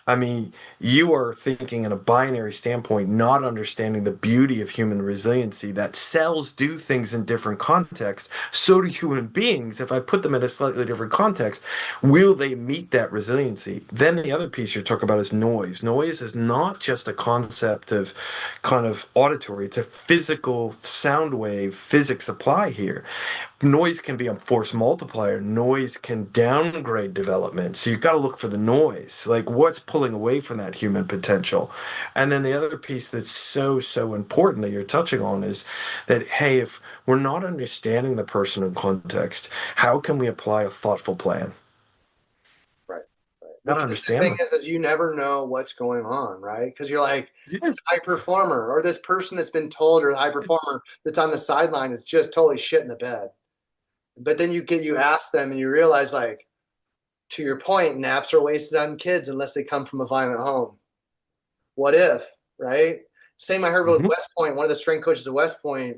I mean, you are thinking in a binary standpoint, not understanding the beauty of human resiliency, that cells do things in different contexts. So do human beings. If I put them in a slightly different context, will they meet that resiliency? Then the other piece you're talking about is noise. Noise is not just a concept of kind of auditory, it's a physical sound wave physics apply here. Noise can be a force multiplier. Noise can downgrade development. So you've got to look for the noise, like what's pulling away from that human potential. And then the other piece that's so important that you're touching on is that, hey, if we're not understanding the person in context, how can we apply a thoughtful plan? Right. Right. Got to Because the understand thing them. is you never know what's going on, right? Because you're like this Yes. high performer or this person that's been told or the high performer that's on the sideline is just totally shit in the bed. But then you ask them and you realize like to your point, naps are wasted on kids unless they come from a violent home. What if, right? Same I heard with Hmm. West Point, one of the strength coaches at West Point,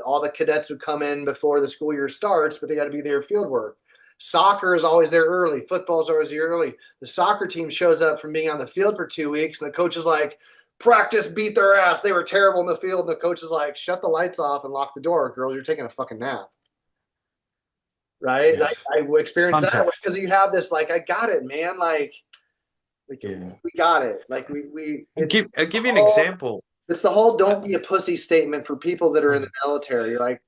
all the cadets would come in before the school year starts, but they got to be there field work. Soccer is always there early. Football is always there early. The soccer team shows up from being on the field for 2 weeks, and the coach is like, practice beat their ass. They were terrible in the field. And the coach is like, shut the lights off and lock the door, girls. You're taking a fucking nap. Right? Yes. I experienced that Context. because you have this, like, I got it, man. Like Yeah. we got it. Like I'll give you an all example. it's the whole Uh, don't be a pussy statement for people that are in the military. You're like,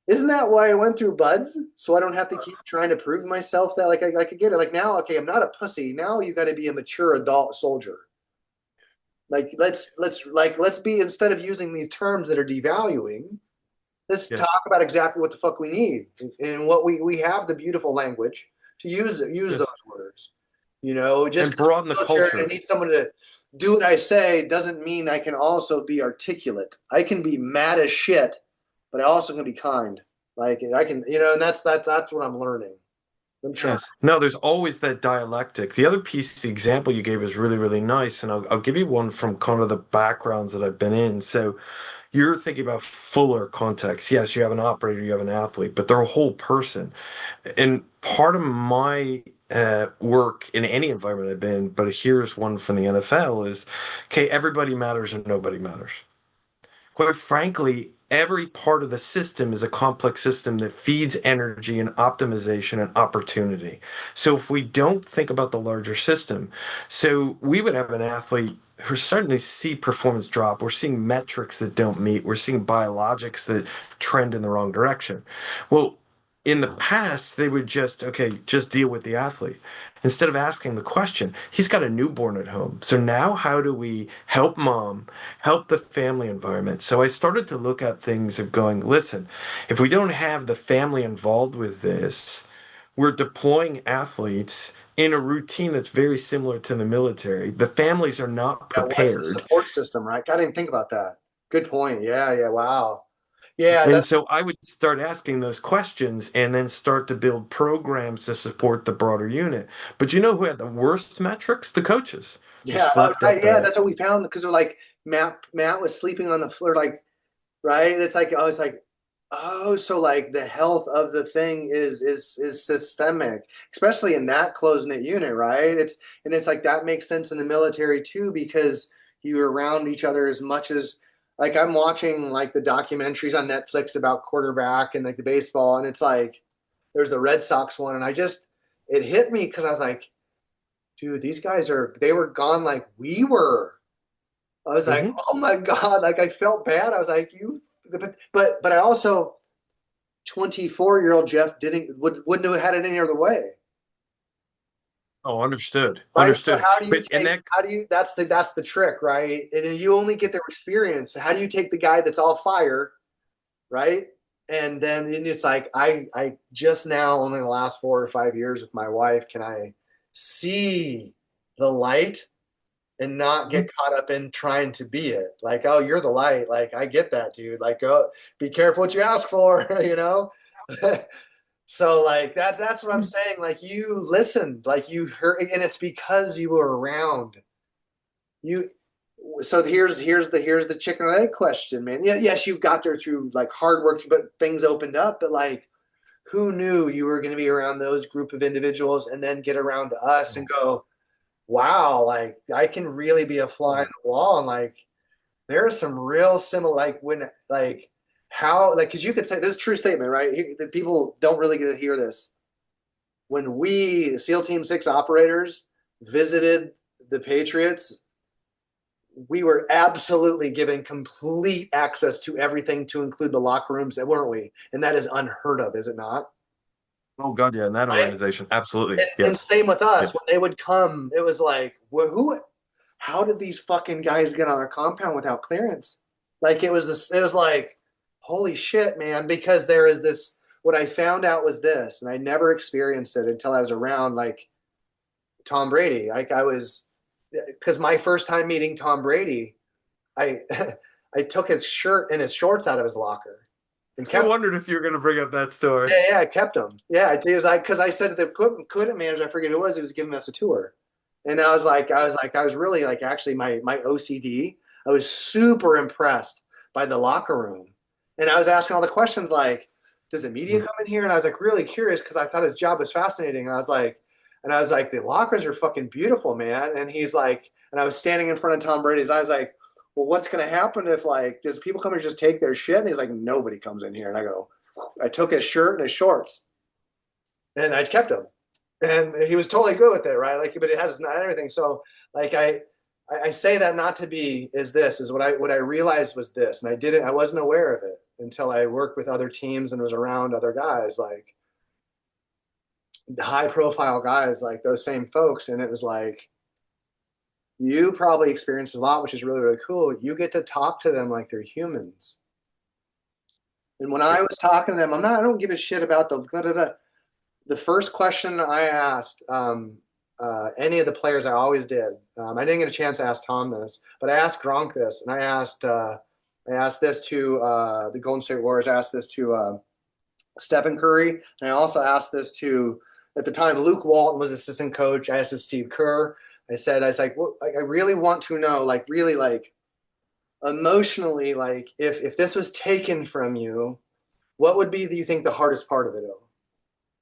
isn't that why I went through buds? So I don't have to keep trying to prove myself that I could get it. Like now, okay, I'm not a pussy. Now you got to be a mature adult soldier. Like let's be instead of using these terms that are devaluing, let's yes. talk about exactly what the fuck we need and what we have the beautiful language to use those Yes. words. Just And because broaden the I'm military and I culture. need someone to do what I say doesn't mean I can also be articulate. I can be mad as shit, but I also can be kind. Like I can, and that's what I'm learning. I'm trying. Yes. No, there's always that dialectic. The other piece, the example you gave is really, really nice. And I'll give you one from kind of the backgrounds that I've been in. So you're thinking about fuller context. Yes, you have an operator, you have an athlete, but they're a whole person. And part of my work in any environment I've been, but here's one from the NFL is, okay, everybody matters and nobody matters. Quite frankly, every part of the system is a complex system that feeds energy and optimization and opportunity. So if we don't think about the larger system, so we would have an athlete who's starting to see performance drop. We're seeing metrics that don't meet. We're seeing biologics that trend in the wrong direction. Well, in the past, they would just deal with the athlete instead of asking the question. He's got a newborn at home. So now how do we help mom, help the family environment? So I started to look at things of going, listen, if we don't have the family involved with this, we're deploying athletes in a routine that's very similar to the military. The families are not Yeah, what's the prepared. support system, right? I didn't even think about that. Good point. Yeah, yeah, wow. Yeah, And that's so I would start asking those questions and then start to build programs to support the broader unit. But you know who had the worst metrics? The coaches. They yeah, slept at right. Yeah, the that's what we found because they're like Matt was sleeping on the floor, like right. It's like oh, so like the health of the thing is systemic, especially in that close knit unit, right? It's like that makes sense in the military too because you're around each other as much as like I'm watching like the documentaries on Netflix about quarterback and like the baseball, and it's like there's the Red Sox one, and I just it hit me because I was like, dude, these guys are they were gone like we were. I was like, Mhm. oh my God, like I felt bad. I was like, you, but I also 24-year-old Jeff wouldn't have had it any other way. Oh, understood. Right. So Understood. how do you But and take that how do you that's the trick, right? And you only get their experience. So how do you take the guy that's all fire, right? And then it's like I just now only the last 4 or 5 years with my wife can I see the light and not Mhm. get caught up in trying to be it. Like, oh, you're the light. Like, I get that, dude. Like, oh, be careful what you ask for, you know? So like that's what I'm saying. Like you listened, like you heard, and it's because you were around. You so here's the chicken or egg question, man. Yeah, yes, you got there through like hard work, but things opened up. But like, who knew you were going to be around those group of individuals and then get around to us and go, wow, like I can really be a fly on the wall. And like there are some real similar, like when like how like because you could say this is a true statement, right? That people don't really get to hear this when we SEAL Team 6 operators visited the Patriots, we were absolutely given complete access to everything to include the locker rooms, weren't we? And that is unheard of, is it not? Oh God, yeah, in that Right? organization, absolutely. And Yes. same with us. Yes. When they would come, it was like, well, how did these fucking guys get on our compound without clearance? Like it was like, holy shit, man, because there is this, what I found out was this, and I never experienced it until I was around like Tom Brady. Like I was, because my first time meeting Tom Brady, I I took his shirt and his shorts out of his locker and I kept. wondered if you were going to bring up that story. Yeah, I kept them. Yeah, it was like because I said to the equipment manager, I forget who it was, he was giving us a tour, and I was really like actually my OCD. I was super impressed by the locker room, and I was asking all the questions like, does the media Mhm. come in here? And I was like really curious because I thought his job was fascinating. And I was like, the lockers are fucking beautiful, man. And he's like, and I was standing in front of Tom Brady's. I was like, well, what's gonna happen if like does people come and just take their shit? And he's like, nobody comes in here. And I go, I took his shirt and his shorts and I kept him. And he was totally good with it, right? Like, but it has not everything. So, like, I say that not to be is what I realized was this, and I wasn't aware of it until I worked with other teams and was around other guys, like high profile guys, like those same folks, and it was like you probably experienced a lot, which is really really cool. You get to talk to them like they're humans. And when I was talking to them, I don't give a shit about the first question I asked any of the players, I always did. I didn't get a chance to ask Tom this, but I asked Gronk this, and I asked this to the Golden State Warriors. I asked this to Stephen Curry, and I also asked this to at the time Luke Walton was assistant coach. I asked this to Steve Kerr. I was like, well, I really want to know, like, really, like, emotionally, like, if this was taken from you, what would be, do you think, the hardest part of it?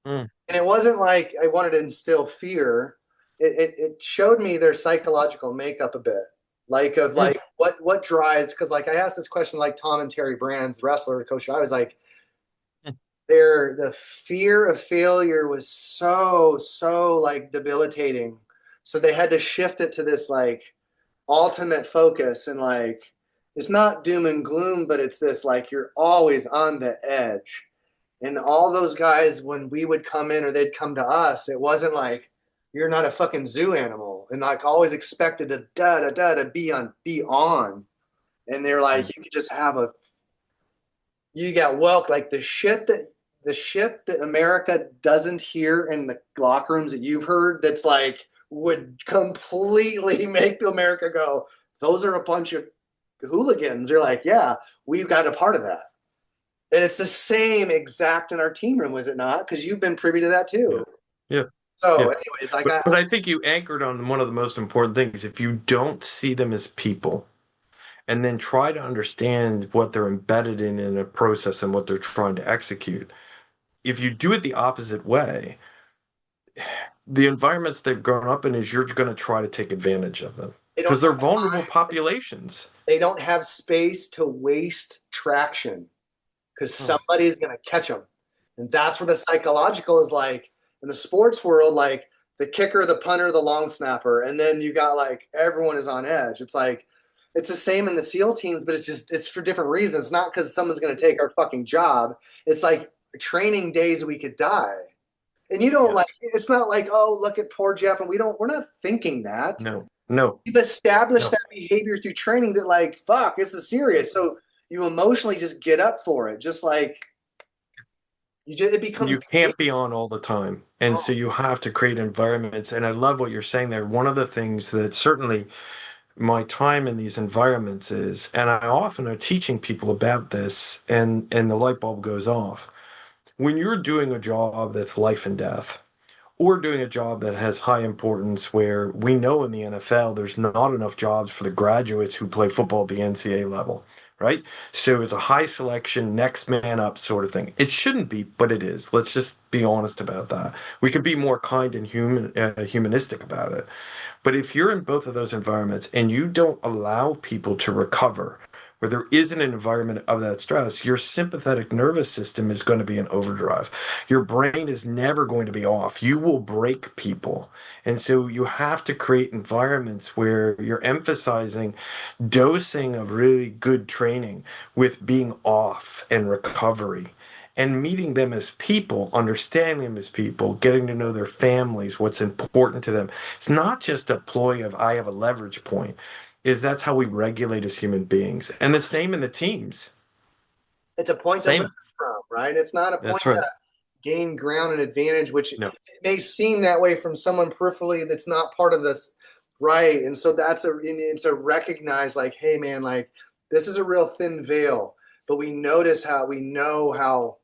Mm. And it wasn't like I wanted to instill fear. It showed me their psychological makeup a bit, like of Mm. like what drives. Because like I asked this question, like Tom and Terry Brands, the wrestler coach. I was like, the fear of failure was so like debilitating. So they had to shift it to this like ultimate focus and like it's not doom and gloom, but it's this like you're always on the edge. And all those guys, when we would come in or they'd come to us, it wasn't like you're not a fucking zoo animal and like always expected to to be on. And they're like, you could just have a you got welk like the shit that the shit that America doesn't hear in the locker rooms that you've heard that's like would completely make America go, those are a bunch of hooligans. They're like, yeah, we've got a part of that. And it's the same exact in our team room, was it not? Because you've been privy to that Yeah. too. Yeah. So, Yeah. anyways, like But I think you anchored on one of the most important things. If you don't see them as people and then try to understand what they're embedded in a process and what they're trying to execute, if you do it the opposite way, the environments they've grown up in is you're going to try to take advantage of them they don't because they're have vulnerable time. populations. They don't have space to waste traction because Oh, somebody's going to catch them. And that's where the psychological is like in the sports world, like the kicker, the punter, the long snapper. And then you got like everyone is on edge. It's like, it's the same in the SEAL teams, but it's for different reasons. It's not because someone's going to take our fucking job. It's like training days we could die. And you don't like, yes. it's not like, oh, look at poor Jeff. And we're not thinking that. No, no, You've established no. that behavior through training that like, fuck, this is serious. So you emotionally just get up for it. Just like, it becomes You can't be on all the time. And so oh, you have to create environments. And I love what you're saying there. One of the things that certainly my time in these environments is, and I often are teaching people about this, and the light bulb goes off. When you're doing a job that's life and death, or doing a job that has high importance where we know in the NFL there's not enough jobs for the graduates who play football at the NCAA level, right? So it's a high selection, next man up sort of thing. It shouldn't be, but it is. Let's just be honest about that. We can be more kind and humanistic about it. But if you're in both of those environments and you don't allow people to recover, where there isn't an environment of that stress, your sympathetic nervous system is going to be in overdrive. Your brain is never going to be off. You will break people. And so you have to create environments where you're emphasizing dosing of really good training with being off and recovery and meeting them as people, understanding them as people, getting to know their families, what's important to them. It's not just a ploy of I have a leverage point, is that's how we regulate as human beings. And the same in the teams. it's a point to Same. listen from, right? It's not a point That's right. to gain ground and advantage, which it No. may seem that way from someone peripherally that's not part of this, right? And so it's a recognize like, hey man, like this is a real thin veil, but we know how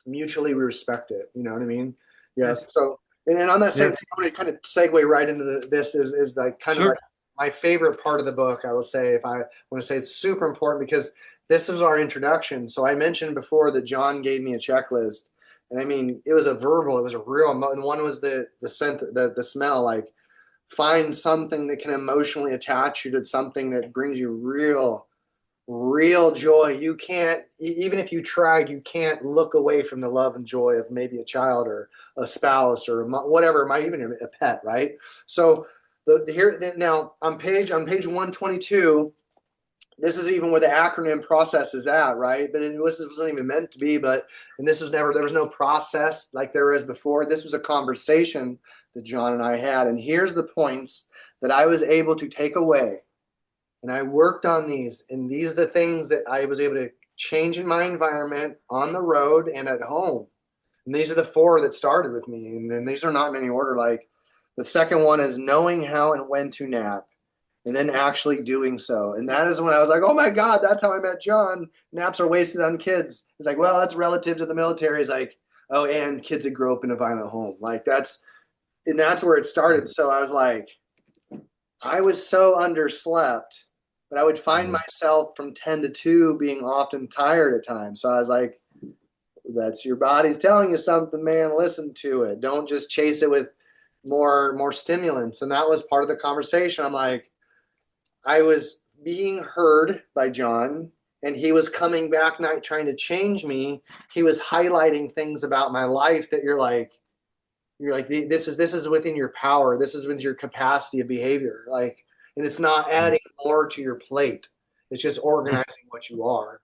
mutually we respect it. You know what I mean? Yeah. Yes. So and then on that same Yeah. thing, I'm going to kind of segue right into this is like kind of like Sure. my favorite part of the book. I will say if I want to say it's super important because this was our introduction. So I mentioned before that John gave me a checklist, and I mean it was a verbal, it was a real, and one was the scent, the smell. Like find something that can emotionally attach you to something that brings you real joy. You can't, even if you tried, you can't look away from the love and joy of maybe a child or a spouse or whatever, might even a pet, right? So here now on page 122, this is even where the acronym process is at, right? But this wasn't even meant to be, and this was never, there was no process like there is before. This was a conversation that John and I had. And here's the points that I was able to take away, and I worked on these, and these are the things that I was able to change in my environment on the road and at home. And these are the four that started with me. And then these are not in any order. Like the second one is knowing how and when to nap and then actually doing so. And that is when I was like, oh my God, that's how I met John. Naps are wasted on kids. It's like, well, that's relative to the military. It's like, oh, and kids that grow up in a violent home. Like and that's where it started. So I was like, I was so underslept, but I would find Mhm. myself from 10 to 2 being often tired at times. So I was like, that's your body's telling you something, man. Listen to it. Don't just chase it with more stimulants. And that was part of the conversation. I'm like, I was being heard by John, and he was coming back, not trying to change me. He was highlighting things about my life that you're like this is within your power. This is within your capacity of behavior. Like, and it's not adding more to your plate. It's just organizing what you are.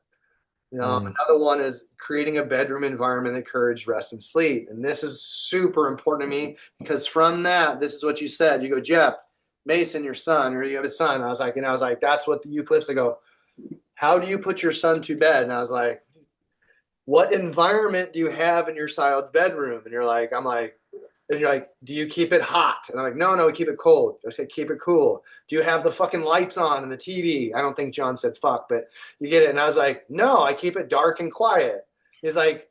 Mhm. Another one is creating a bedroom environment that encourages rest and sleep. And this is super important to me because from that, this is what you said. You go, Jeff, Mason, your son, or you have a son. I was like, that's what the Euclips. I go, how do you put your son to bed? And I was like, what environment do you have in your child's bedroom? And you're like, I'm like, and you're like, do you keep it hot? And I'm like, no, no, we keep it cold. I said, keep it cool. Do you have the fucking lights on and the TV? I don't think John said fuck, but you get it. And I was like, no, I keep it dark and quiet. He's like,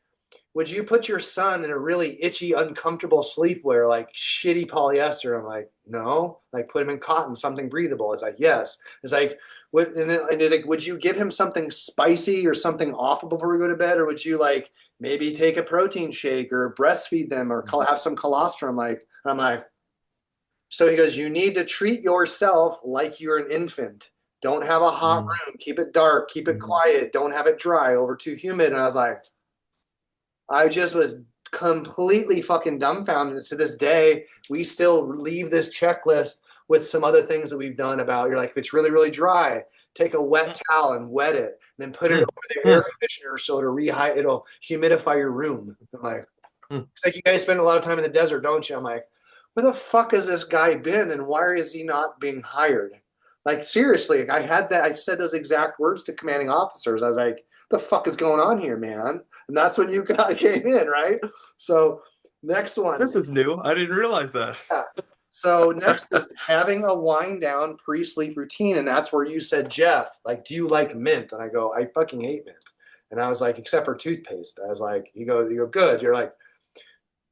would you put your son in a really itchy, uncomfortable sleepwear, like shitty polyester? I'm like, no. Like, put him in cotton, something breathable. It's like, yes. It's like, what? And he's like, would you give him something spicy or something awful before we go to bed, or would you like maybe take a protein shake or breastfeed them or have some colostrum? Like, I'm like, so he goes, you need to treat yourself like you're an infant. Don't have a hot Mm, room. Keep it dark. Keep it mm, quiet. Don't have it dry over too humid. And I was like, I just was completely fucking dumbfounded. To this day, we still leave this checklist with some other things that we've done about. You're like, if it's really, really dry, take a wet towel and wet it, and then put it mm, over the air mm, conditioner so it'll humidify your room. I'm like, mm. it's like you guys spend a lot of time in the desert, don't you? I'm like, where the fuck has this guy been, and why is he not being hired? Like seriously, I had that. I said those exact words to commanding officers. I was like, "The fuck is going on here, man?" And that's when you got came in, right? So next one, This is new. I didn't realize that. yeah. So next is having a wind down pre-sleep routine, and that's where you said, Jeff, like, do you like mint? And I go, I fucking hate mint. And I was like, except for toothpaste. I was like, you go, good. You're like,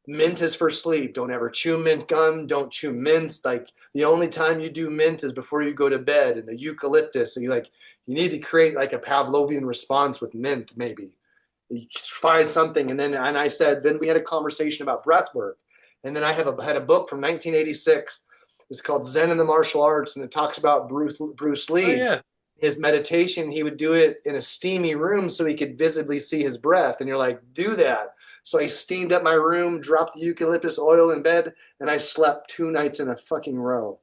mint is for sleep. Don't ever chew mint gum. Don't chew mints. Like the only time you do mint is before you go to bed. And the eucalyptus. So you need to create like a Pavlovian response with mint, maybe. You find something, and I said, then we had a conversation about breath work, and then had a book from 1986. It's called Zen and the Martial Arts, and it talks about Bruce Oh Lee. yeah. His meditation, he would do it in a steamy room so he could visibly see his breath. And you're like, do that. So I steamed up my room, dropped the eucalyptus oil in bed, and I slept 2 nights in a fucking row.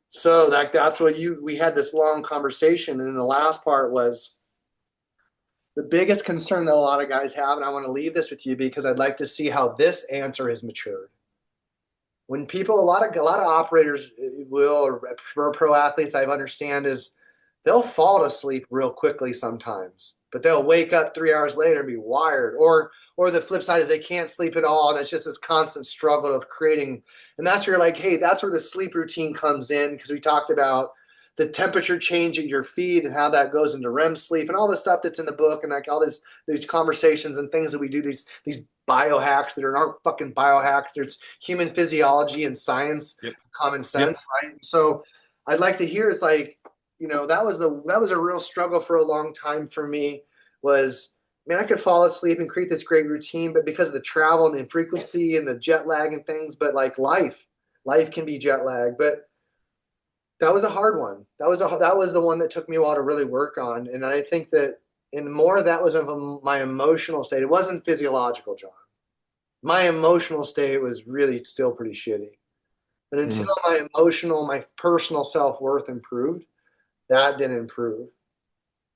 So that's what we had this long conversation. And then the last part was the biggest concern that a lot of guys have, and I want to leave this with you because I'd like to see how this answer has matured. When people, a lot of operators will, or pro athletes, I understand, is they'll fall to sleep real quickly sometimes, but they'll wake up 3 hours later and be wired. Or the flip side is they can't sleep at all, and it's just this constant struggle of creating. And that's where you're like, hey, that's where the sleep routine comes in because we talked about the temperature change at your feet and how that goes into REM sleep and all the stuff that's in the book and like all these conversations and things that we do, these biohacks that aren't fucking biohacks. There's human physiology and science, Yep. common Yep. sense, right? So I'd like to hear, it's like, that was a real struggle for a long time for me. Was, man, I could fall asleep and create this great routine, but because of the travel and the frequency and the jet lag and things, but like life can be jet lag. But that was a hard one. That was the one that took me a while to really work on. And I think that in more of that was of my emotional state. It wasn't physiological, John. My emotional state was really still pretty shitty. And until Mm, my personal self worth improved, that didn't improve.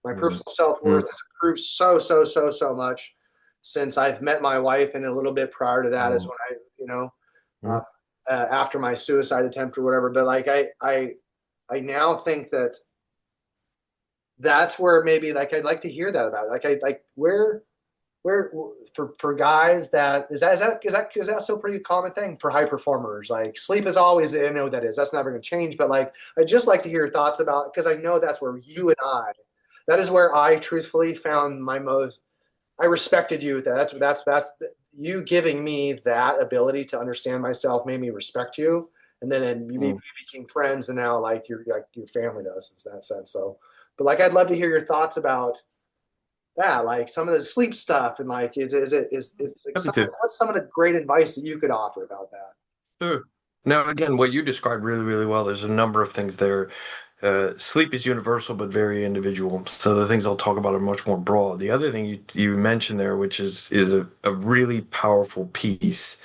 My mm, personal self mm, worth has improved so, so, so, so much since I've met my wife, and a little bit prior to that is mm, when uh, mm. after my suicide attempt or whatever. But like I now think that that's where maybe like I'd like to hear that about it. Like I like where for guys that is that still a pretty common thing for high performers? Like sleep is always, I know that is, that's never going to change, but like I'd just like to hear your thoughts about, because I know that's where you and I, that is where I truthfully found my most, I respected you. That's you giving me that ability to understand myself made me respect you, and then we Mm. became friends, and now like your family does in that sense. So, but like I'd love to hear your thoughts about that, like some of the sleep stuff, and like it's like Happy to. what's some of the great advice that you could offer about that? Sure. Now, again, what you described really, really well. There's a number of things there. Sleep is universal but very individual. So the things I'll talk about are much more broad. The other thing you mentioned there, which is a really powerful piece,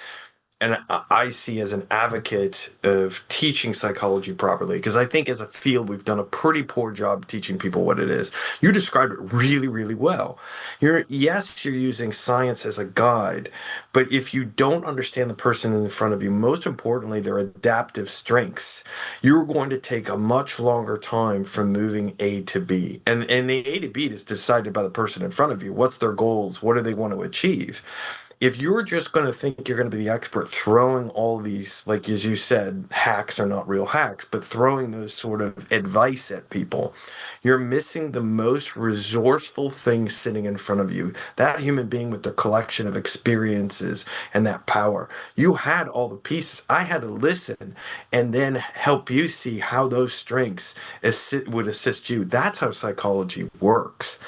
and I see as an advocate of teaching psychology properly, because I think as a field we've done a pretty poor job teaching people what it is. You described it really, really well. You're using science as a guide, but if you don't understand the person in front of you, most importantly, their adaptive strengths, you're going to take a much longer time from moving A to B. And the A to B is decided by the person in front of you. What's their goals? What do they want to achieve? If you're just going to think you're going to be the expert throwing all these, like as you said, hacks are not real hacks, but throwing those sort of advice at people, you're missing the most resourceful thing sitting in front of you. That human being with their collection of experiences and that power. You had all the pieces. I had to listen and then help you see how those strengths would assist you. That's how psychology works.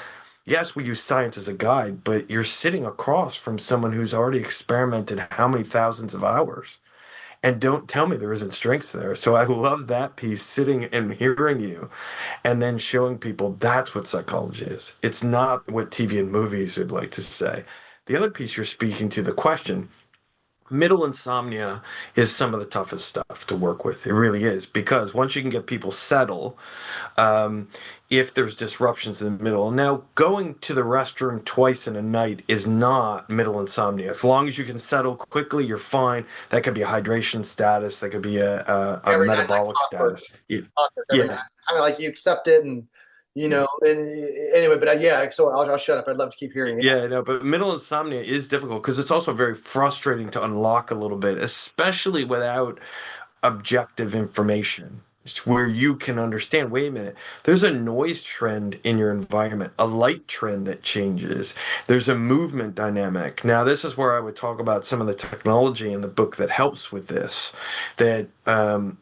Yes, we use science as a guide, but you're sitting across from someone who's already experimented how many thousands of hours. And don't tell me there isn't strength there. So I love that piece, sitting and hearing you and then showing people that's what psychology is. It's not what TV and movies would like to say. The other piece you're speaking to, the question, middle insomnia is some of the toughest stuff to work with. It really is, because once you can get people settle, um, if there's disruptions in the middle. Now, going to the restroom twice in a night is not middle insomnia. As long as you can settle quickly, you're fine. That could be a hydration status. That could be a Every night, like metabolic clockwork. status. Yeah. Clockwork every night. Yeah. Kind of like you accept it, and and anyway, but yeah. So I'll shut up. I'd love to keep hearing it. Yeah, no, but middle insomnia is difficult because it's also very frustrating to unlock a little bit, especially without objective information. It's where you can understand, wait a minute, there's a noise trend in your environment, a light trend that changes. There's a movement dynamic. Now, this is where I would talk about some of the technology in the book that helps with this, that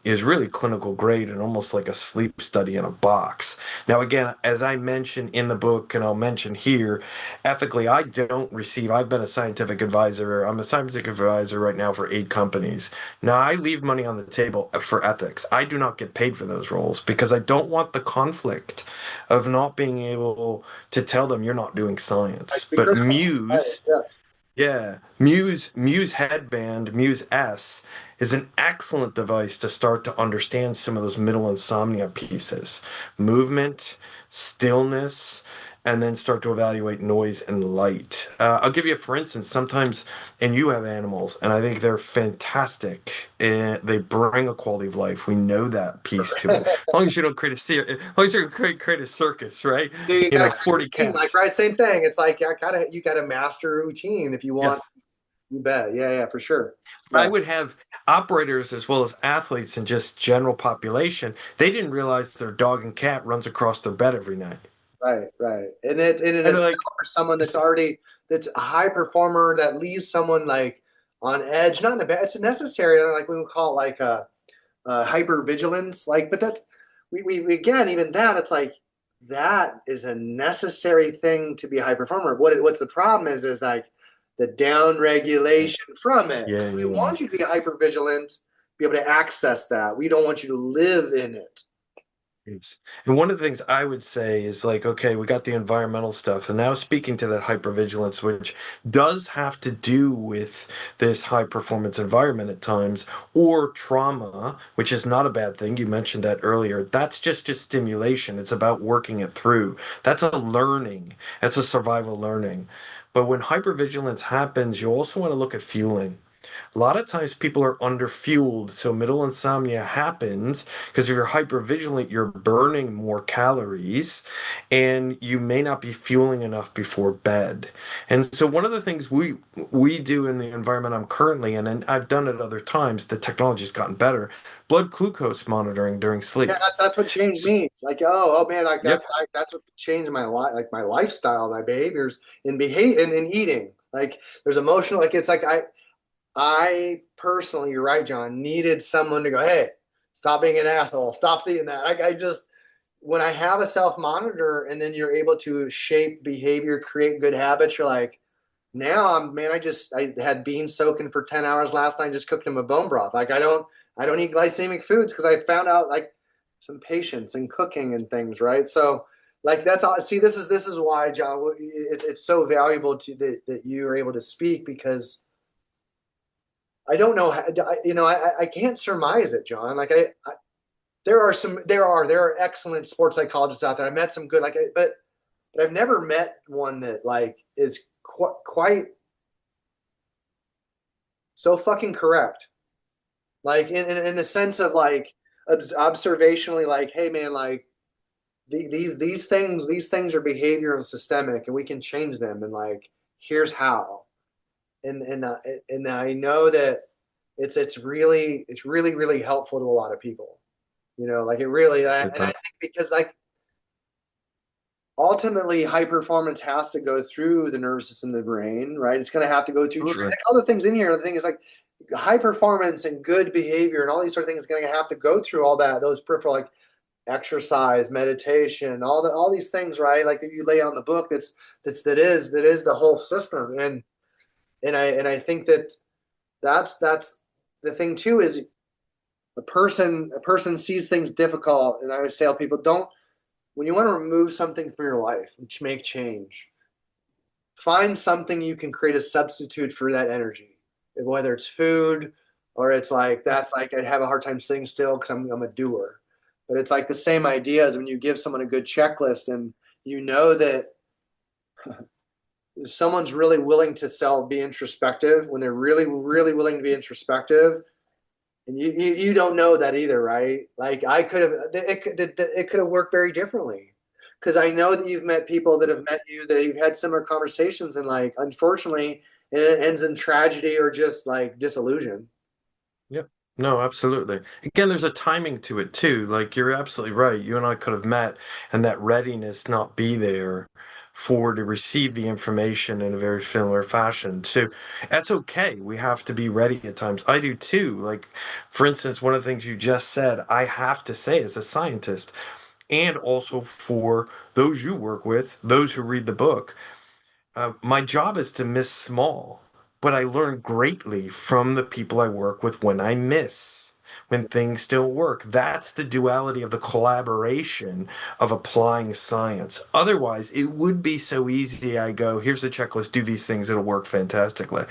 is really clinical grade and almost like a sleep study in a box. Now, again, as I mentioned in the book, and I'll mention here, ethically, I've been a scientific advisor. I'm a scientific advisor right now for 8 companies. Now, I leave money on the table for ethics. I do not get paid for those roles because I don't want the conflict of not being able to tell them you're not doing I science. speak But personal. Right. Muse, Yes. yeah, Muse headband, Muse S is an excellent device to start to understand some of those middle insomnia pieces, movement, stillness, and then start to evaluate noise and light. I'll give you a for instance. Sometimes, and you have animals, and I think they're fantastic. And they bring a quality of life. We know that piece to it. As long as you don't as long as you don't create a circus, right? You You gotta know, create 40 routine, like cats. right, same thing. It's like you gotta master a routine if you want. Yes. You bet. Yeah, yeah, for sure. I Yeah, would have operators as well as athletes and just general population. They didn't realize their dog and cat runs across their bed every night. right, right. And in And they're itself, like, for someone that's a high performer that leaves someone like on edge, not in a bad. It's necessary. Like we would call it like hyper vigilance. Like, but that's we again even that it's like that is a necessary thing to be a high performer. What's the problem is like the down regulation from it. yeah, We yeah, want you to be hyper vigilant, be able to access that. We don't want you to live in it. yes. And one of the things I would say is like, okay, we got the environmental stuff, and now speaking to that hypervigilance, which does have to do with this high performance environment at times, or trauma, which is not a bad thing. You mentioned that earlier. That's just a stimulation. It's about working it through. That's a learning. That's a survival learning. But when hypervigilance happens, you also want to look at fueling. A lot of times people are underfueled, so middle insomnia happens because if you're hypervigilant, you're burning more calories and you may not be fueling enough before bed. And so one of the things we do in the environment I'm currently in, and I've done it other times, the technology's gotten better, blood glucose monitoring during Yeah, sleep. that's what changed me. Like, oh man, like Yep. that's what changed my life, like my lifestyle, my behaviors in in eating. Like, there's emotional. Like, it's like I personally, you're right, John, needed someone to go, hey, stop being an asshole, stop seeing that. I just when I have a self monitor and then you're able to shape behavior, create good habits, you're like, now I had beans soaking for 10 hours last night, just cooked them a bone broth. Like I don't eat glycemic foods because I found out like some patience in cooking and things, right? So like that's all. See, this is why, John, it's so valuable to that you are able to speak because I don't know how, I can't surmise it, John. Like there are excellent sports psychologists out there. I met some good, but I've never met one that like is quite so fucking correct. Like in the sense of like observationally, like, hey man, like these things are behavioral and systemic, and we can change them, and like here's how. And I know that it's really helpful to a lot of people. Like it really, That's and I think because like ultimately high performance has to go through the nervous system, the brain, right? It's going to have to go through absolutely. like, all the things in here. The thing is like high performance and good behavior and all these sort of things is going to have to go through all that, those peripheral like exercise, meditation, all these things, right? Like that you lay on the book. That is the whole system. And I think that's the thing too is a person sees things difficult, and I always tell people, don't, when you want to remove something from your life, make change, find something you can create a substitute for that energy, whether it's food or it's like that's like I have a hard time sitting still because I'm a doer. But it's like the same idea as when you give someone a good checklist and you know that someone's really willing to be introspective when they're really, really willing to be introspective. And you don't know that either, right? Like I could have it could have worked very differently. Because I know that you've met people that have met you that you've had similar conversations, and like unfortunately it ends in tragedy or just like disillusion. Yep. No, absolutely. Again, there's a timing to it too. Like you're absolutely right. You and I could have met and that readiness not be there for to receive the information in a very similar fashion. So that's okay. We have to be ready at times. I do too. Like, for instance, one of the things you just said, I have to say as a scientist, and also for those you work with, those who read the book. My job is to miss small, but I learn greatly from the people I work with when I miss, when things don't work. That's the duality of the collaboration of applying science. Otherwise, it would be so easy. I go, here's the checklist, do these things, it'll work fantastically.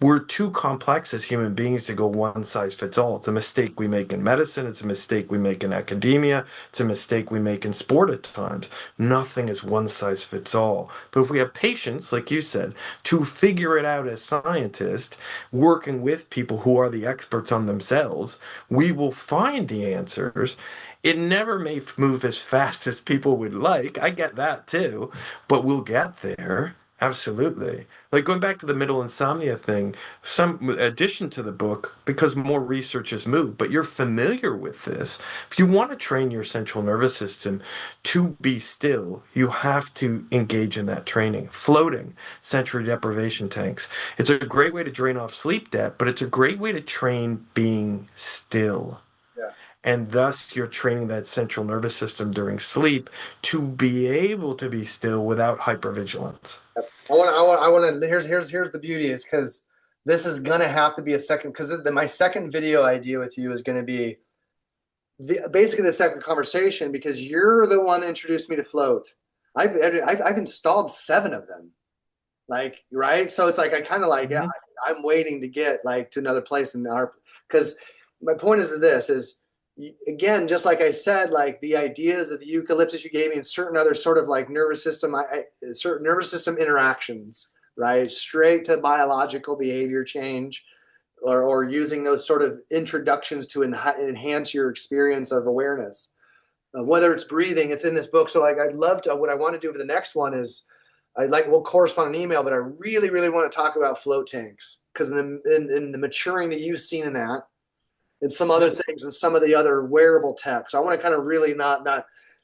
We're too complex as human beings to go one size fits all. It's a mistake we make in medicine. It's a mistake we make in academia. It's a mistake we make in sport at times. Nothing is one size fits all. But if we have patience, like you said, to figure it out as scientists, working with people who are the experts on themselves, we will find the answers. It never may move as fast as people would like. I get that too, but we'll get there. Absolutely. Like going back to the middle insomnia thing, some addition to the book, because more research has moved, but you're familiar with this. If you want to train your central nervous system to be still, you have to engage in that training. Floating, sensory deprivation tanks. It's a great way to drain off sleep debt, but it's a great way to train being still. Yeah. And thus, you're training that central nervous system during sleep to be able to be still without hypervigilance. I want to. Here's the beauty is because this is gonna have to be a second because my second video idea with you is gonna be basically the second conversation because you're the one that introduced me to float. I've installed 7 of them, like right. So it's like I kind of like yeah, Mhm. I'm waiting to get like to another place in our because my point is this is again just like I said like the ideas of the eucalyptus you gave me and certain other sort of like nervous system certain nervous system interactions right straight to biological behavior change or using those sort of introductions to enhance your experience of awareness. Whether it's breathing, it's in this book. So like, I'd love to. What I want to do for the next one is, we'll correspond an email, but I really, really want to talk about float tanks because in the maturing that you've seen in that, and some other Yep, things, and some of the other wearable tech. So I want to kind of really not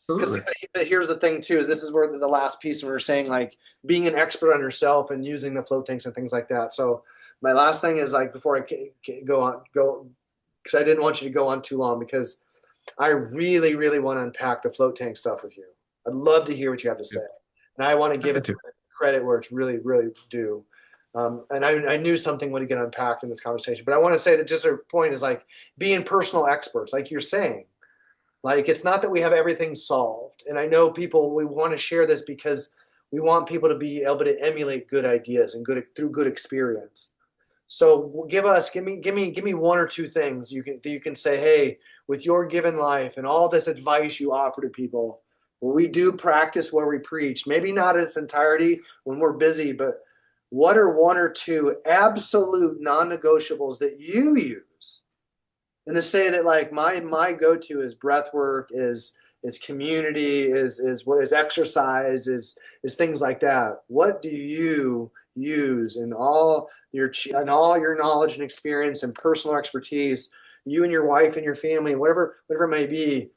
because absolutely. here's the thing too is this is where the last piece we were saying like being an expert on yourself and using the float tanks and things like that. So my last thing is like before I go because I didn't want you to go on too long because I really really want to unpack the float tank stuff with you. I'd love to hear what you have to say, Yep. and I want to give Happy it to. credit where it's really really due. And I knew something would get unpacked in this conversation, but I want to say that just a point is like being personal experts, like you're saying, like it's not that we have everything solved. And I know people we want to share this because we want people to be able to emulate good ideas and good through good experience. So give me one or two things you can say, hey, with your given life and all this advice you offer to people, we do practice what we preach. Maybe not in its entirety when we're busy, but what are one or two absolute non-negotiables that you use? And to say that like my go-to is breath work, is community, is what is exercise, is things like that. What do you use in all your knowledge and experience and personal expertise, you and your wife and your family, and whatever it may be?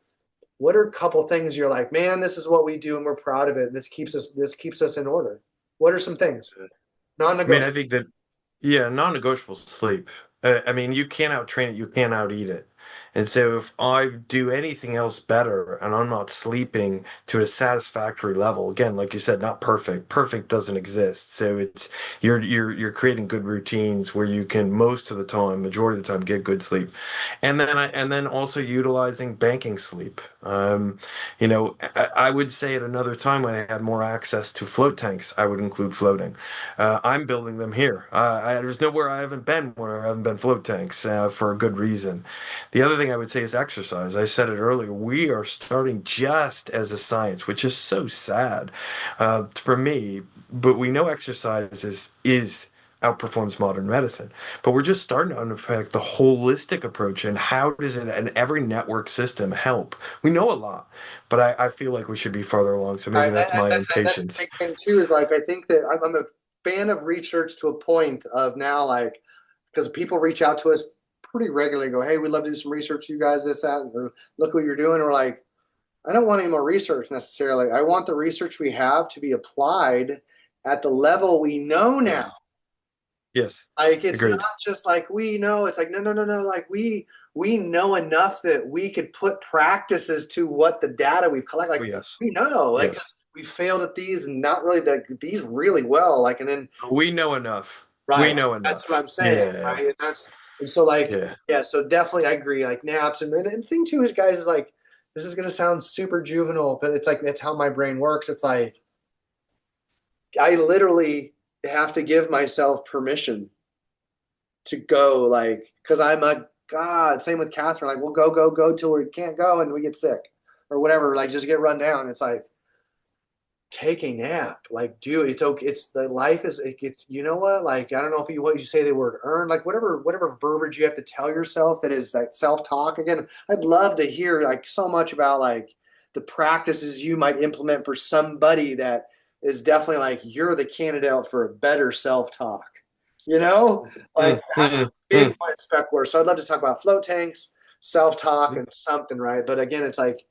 What are a couple things you're like, man, this is what we do and we're proud of it. And this keeps us in order. What are some things? I mean, I Non-negotiable. think that, yeah, non-negotiable is sleep. I mean, you can't out-train it, you can't out-eat it. And so if I do anything else better and I'm not sleeping to a satisfactory level, again, like you said, not perfect. Perfect doesn't exist. So it's you're creating good routines where you can most of the time, majority of the time, get good sleep. And then also utilizing banking sleep. I would say at another time when I had more access to float tanks, I would include floating. I'm building them here. There's nowhere I haven't been where I haven't been float tanks for a good reason. The other thing I would say is exercise. I said it earlier. We are starting just as a science, which is so sad for me. But we know exercise is outperforms modern medicine. But we're just starting to unpack the holistic approach and how does it and every network system help. We know a lot, but I feel like we should be farther along. So maybe Right. that's my That's the impatience. big thing too. Is like I think that I'm a fan of research to a point of now, like because people reach out to us pretty regularly, go, "Hey, we'd love to do some research. You guys, this, that, or look what you're doing." We're like, I don't want any more research necessarily. I want the research we have to be applied at the level we know now. Agreed. Yes, Like it's not agreed. just like we know. It's like no, no, no, no. Like we know enough that we could put practices to what the data we've collected. Oh, Like yes, we know, like yes. 'cause we failed at these and not really these really well. Like and then We know enough. We right, know that's what enough. I'm saying. Yeah, Right, and so like yeah. yeah. So definitely I agree. Like naps and the thing too is guys is like this is gonna sound super juvenile, but it's like that's how my brain works. It's like I literally have to give myself permission to go like because I'm a god. Same with Catherine. Like we'll go till we can't go and we get sick or whatever. Like just get run down. It's like take a nap. Like dude, it's okay. It's the life is it's you know what? Like I don't know if you what you say the word earn. Like whatever verbiage you have to tell yourself that is that self talk again. I'd love to hear like so much about like the practices you might implement for somebody that is definitely like you're the candidate for a better self talk. You know, like Mm, that's a mm, big mm. one in spec work. So I'd love to talk about float tanks, self talk, and something, right? But again, it's like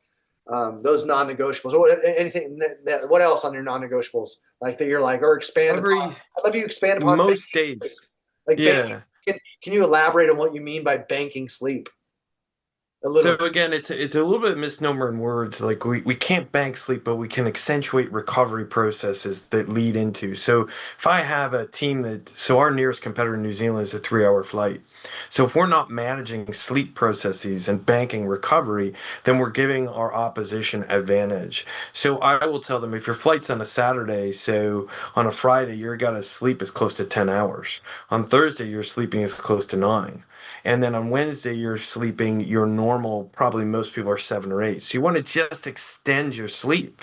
those non-negotiables. Anything? What else on your non-negotiables? Like that you're like, or expand upon. Every I'd love you to expand upon most banking. days. Like banking. Yeah. Can you elaborate on what you mean by banking sleep a So little bit? again, it's a little bit of misnomer in words. Like we can't bank sleep, but we can accentuate recovery processes that lead into. So if I have a team so our nearest competitor in New Zealand is a 3 hour flight. So if we're not managing sleep processes and banking recovery, then we're giving our opposition advantage. So I will tell them if your flight's on a Saturday, so on a Friday, you're gonna sleep as close to 10 hours. On Thursday, you're sleeping as close to 9. And then on Wednesday, you're sleeping your normal, probably most people are 7 or 8. So you want to just extend your sleep.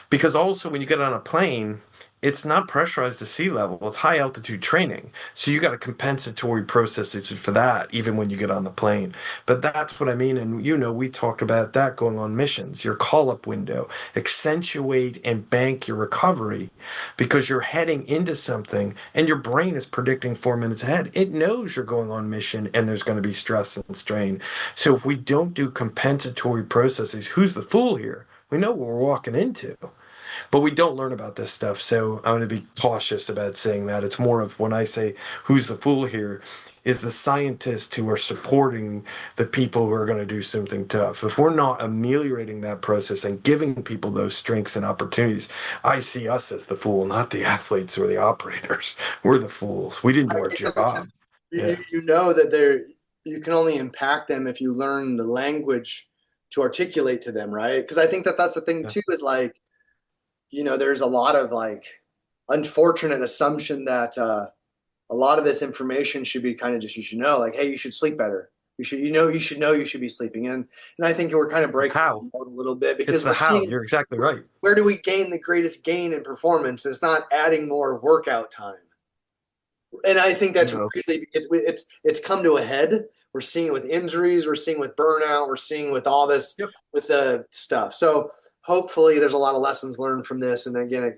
Because also, when you get on a plane, it's not pressurized to sea level, it's high altitude training. So you got a compensatory processes for that, even when you get on the plane. But that's what I mean. And we talk about that going on missions, your call up window, accentuate and bank your recovery because you're heading into something and your brain is predicting 4 minutes ahead. It knows you're going on mission and there's going to be stress and strain. So if we don't do compensatory processes, who's the fool here? We know what we're walking into. But we don't learn about this stuff, so I'm going to be cautious about saying that. It's more of when I say who's the fool here is the scientists who are supporting the people who are going to do something tough. If we're not ameliorating that process and giving people those strengths and opportunities, I see us as the fool, not the athletes or the operators. We're the fools. We didn't do our Because job. you Yeah. you know that you can only impact them if you learn the language to articulate to them, right? Because I think that that's the thing Yeah. too is like there's a lot of like unfortunate assumption that a lot of this information should be kind of just, you should know, like, hey, you should sleep better. You should be sleeping. And I think we're kind of breaking How? the mold a little bit It's because the we're how. seeing You're exactly right. where do we gain the greatest gain in performance? It's not adding more workout time. And I think that's No. really it's come to a head. We're seeing it with injuries, we're seeing with burnout, we're seeing with all this Yep. with the stuff. So hopefully there's a lot of lessons learned from this. And again,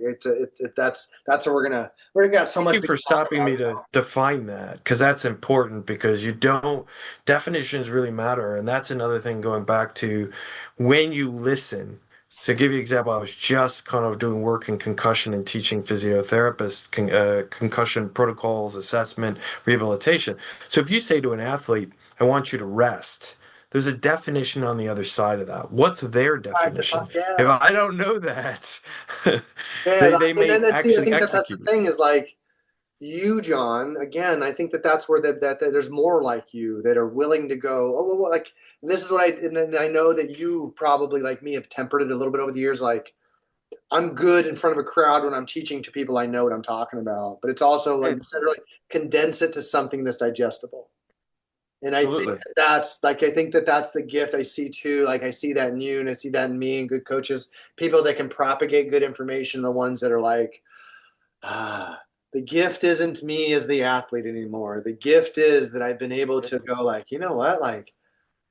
that's what we're gonna got so Thank much you to for talk stopping about. me to define that because that's important because you don't, definitions really matter. And that's another thing going back to when you listen. So, to give you an example, I was just kind of doing work in concussion and teaching physiotherapists, concussion protocols, assessment, rehabilitation. So, if you say to an athlete, I want you to rest, there's a definition on the other side of that. What's their definition? If Yeah, I don't know that, yeah. they And may then see, I actually think that that's the execute. thing is like you, John, again, I think that that's where that there's more like you that are willing to go, oh, well, like, and this is what and then I know that you probably, like me, have tempered it a little bit over the years. Like, I'm good in front of a crowd when I'm teaching to people I know what I'm talking about. But it's also, like you said, really condense it to something that's digestible. And I think Absolutely. that I think that that's the gift I see too. Like, I see that in you and I see that in me and good coaches, people that can propagate good information, the ones that are like, ah, the gift isn't me as the athlete anymore. The gift is that I've been able to go like, you know what? Like,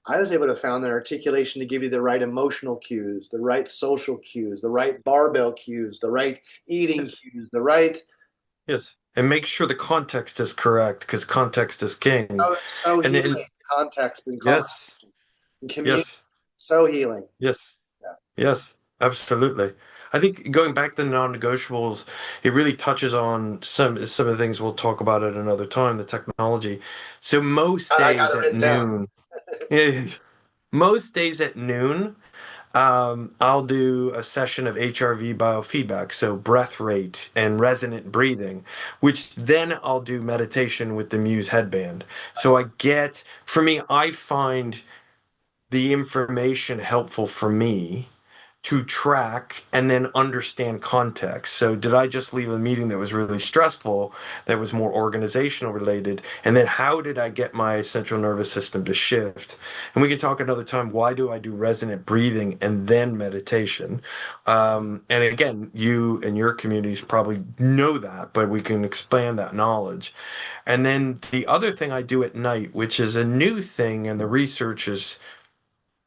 I was able to found that articulation to give you the right emotional cues, the right social cues, the right barbell cues, the right eating Yes. cues, the right Yes. And make sure the context is correct because context is king. so And then, healing context and yes, conversation and community. yes, So healing. yes, Yeah. yes, absolutely. I think going back to the non-negotiables, it really touches on some of the things we'll talk about at another time, the technology. So most I got days it at written down. noon, most days at noon, I'll do a session of HRV biofeedback, so breath rate and resonant breathing, which then I'll do meditation with the Muse headband. So for me, I find the information helpful for me to track and then understand context. So, did I just leave a meeting that was really stressful, that was more organizational related? And then, how did I get my central nervous system to shift? And we can talk another time. Why do I do resonant breathing and then meditation? And again, you and your communities probably know that, but we can expand that knowledge. And then the other thing I do at night, which is a new thing, and the research is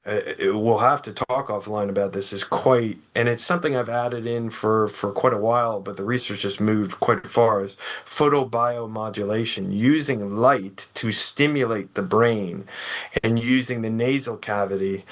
we'll have to talk offline about this is quite, and it's something I've added in for quite a while, but the research just moved quite far, is photobiomodulation, using light to stimulate the brain and using the nasal cavity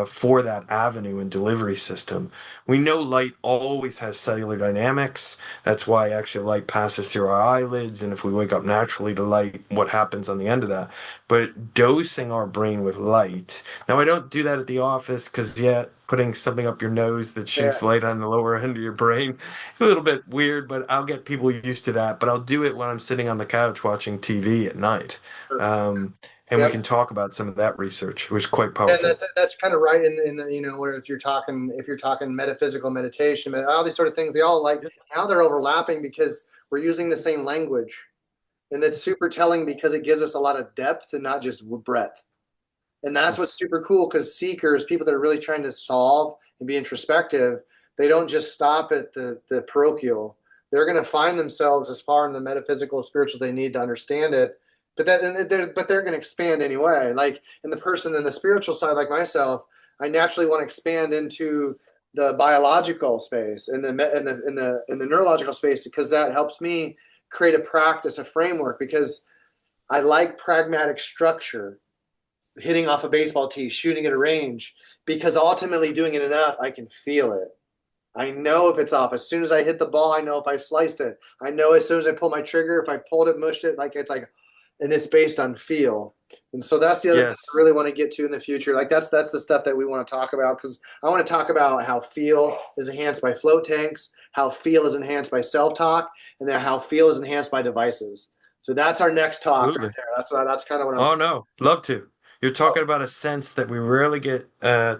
for that avenue and delivery system. We know light always has cellular dynamics. That's why actually light passes through our eyelids, and if we wake up naturally to light, what happens on the end of that? But dosing our brain with light. Now, I don't do that at the office because, yeah, putting something up your nose that Yeah. shoots light on the lower end of your brain is a little bit weird, but I'll get people used to that. But I'll do it when I'm sitting on the couch watching TV at night. Sure. Um, and we Yep. can talk about some of that research, which is quite And powerful. that's kind of right in where if you're talking metaphysical meditation, all these sort of things, they all like Yep. now they're overlapping because we're using the same language. And that's super telling because it gives us a lot of depth and not just breadth. And that's what's Yes. super cool because seekers, people that are really trying to solve and be introspective, they don't just stop at the parochial. They're going to find themselves as far in the metaphysical, spiritual they need to understand it. But they're going to expand anyway. Like in the person in the spiritual side, like myself, I naturally want to expand into the biological space and the neurological space because that helps me create a practice, a framework. Because I like pragmatic structure, hitting off a baseball tee, shooting at a range, because ultimately doing it enough, I can feel it. I know if it's off. As soon as I hit the ball, I know if I sliced it. I know as soon as I pull my trigger, if I pulled it, mushed it, like it's like, and it's based on feel. And so that's the other thing I Yes. really want to get to in the future. Like that's the stuff that we want to talk about because I want to talk about how feel is enhanced by float tanks, how feel is enhanced by self-talk, and then how feel is enhanced by devices. So that's our next talk right Absolutely. there. That's kind of what I'm. Oh no, love to. You're talking about a sense that we rarely get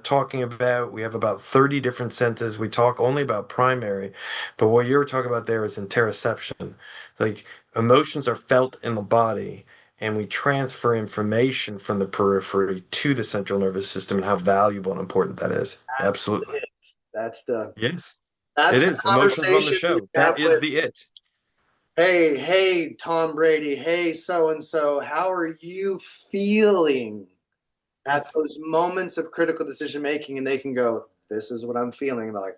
talking about. We have about 30 different senses. We talk only about primary, but what you're talking about there is interoception. Like emotions are felt in the body, and we transfer information from the periphery to the central nervous system, and how valuable and important that is. That's Absolutely. it. That's the Yes, it that's the is. Emotions run the conversation you show. have That is with, the it. hey, Tom Brady, hey, so and so, how are you feeling at Yes. those moments of critical decision making? And they can go, this is what I'm feeling like.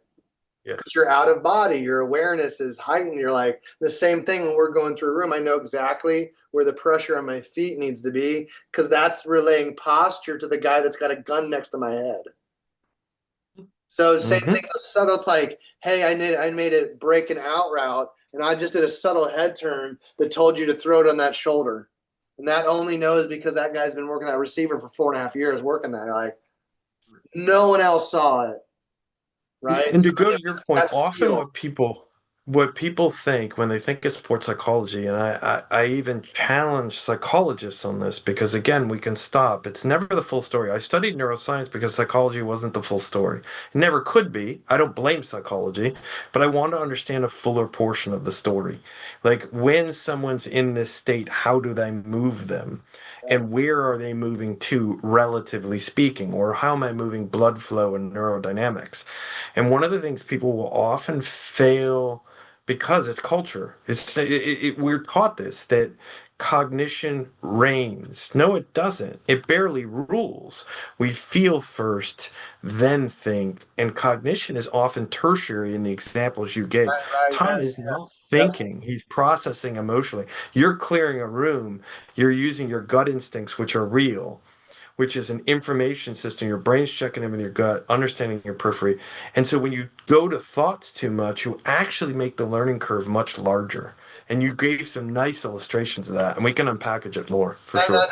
Because Yes. you're out of body, your awareness is heightened. You're like the same thing when we're going through a room. I know exactly where the pressure on my feet needs to be because that's relaying posture to the guy that's got a gun next to my head. So same thing, Hmm. subtle. It's like, hey, I made a break and out route, and I just did a subtle head turn that told you to throw it on that shoulder, and that only knows because that guy's been working that receiver for 4.5 years, working that. Like no one else saw it, right? And So to go then to your it's point, that often feel. what people think when they think of sports psychology, and I even challenge psychologists on this because again, we can stop. It's never the full story. I studied neuroscience because psychology wasn't the full story. It never could be. I don't blame psychology, but I want to understand a fuller portion of the story. Like when someone's in this state, how do they move them? And where are they moving to, relatively speaking? Or how am I moving blood flow and neurodynamics? And one of the things people will often fail because it's culture. We're taught this that cognition reigns. No, it doesn't. It barely rules. We feel first, then think, and cognition is often tertiary in the examples you gave. Right, Tom yes, is not yes. Yep. thinking, he's processing emotionally. You're clearing a room, you're using your gut instincts, which are real, which is an information system. Your brain's checking in with your gut, understanding your periphery. And so when you go to thoughts too much, you actually make the learning curve much larger. And you gave some nice illustrations of that, and we can unpackage it more for No, sure.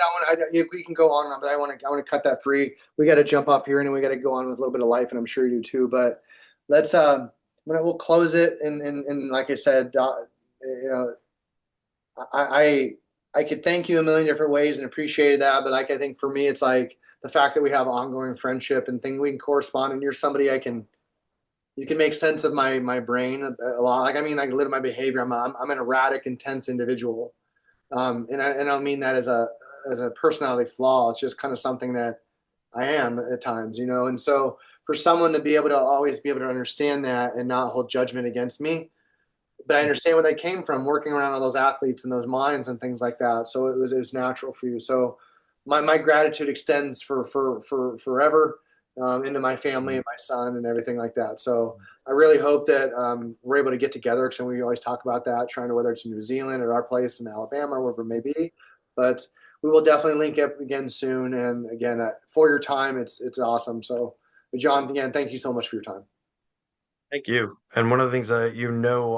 we can go on and on, but I want to cut that free. We got to jump up here and we got to go on with a little bit of life, and I'm sure you do too. But let's we'll close it, and like I said, you know, I I could thank you a million different ways and appreciate that, but like I think for me, it's like the fact that we have ongoing friendship and thing we can correspond, and you're somebody I can you can make sense of my brain a lot. Like I mean, I can live my behavior. I'm an erratic, intense individual. And I don't mean that as a personality flaw. It's just kind of something that I am at times, And so for someone to be able to always be able to understand that and not hold judgment against me, but I understand where they came from, working around all those athletes and those minds and things like that. So it was natural for you. So my gratitude extends for forever into my family and my son and everything like that. So I really hope that we're able to get together because we always talk about that, trying to whether it's in New Zealand or our place in Alabama, or wherever it may be. But we will definitely link up again soon. And again, for your time, it's awesome. So, John, again, thank you so much for your time. Thank you. And one of the things that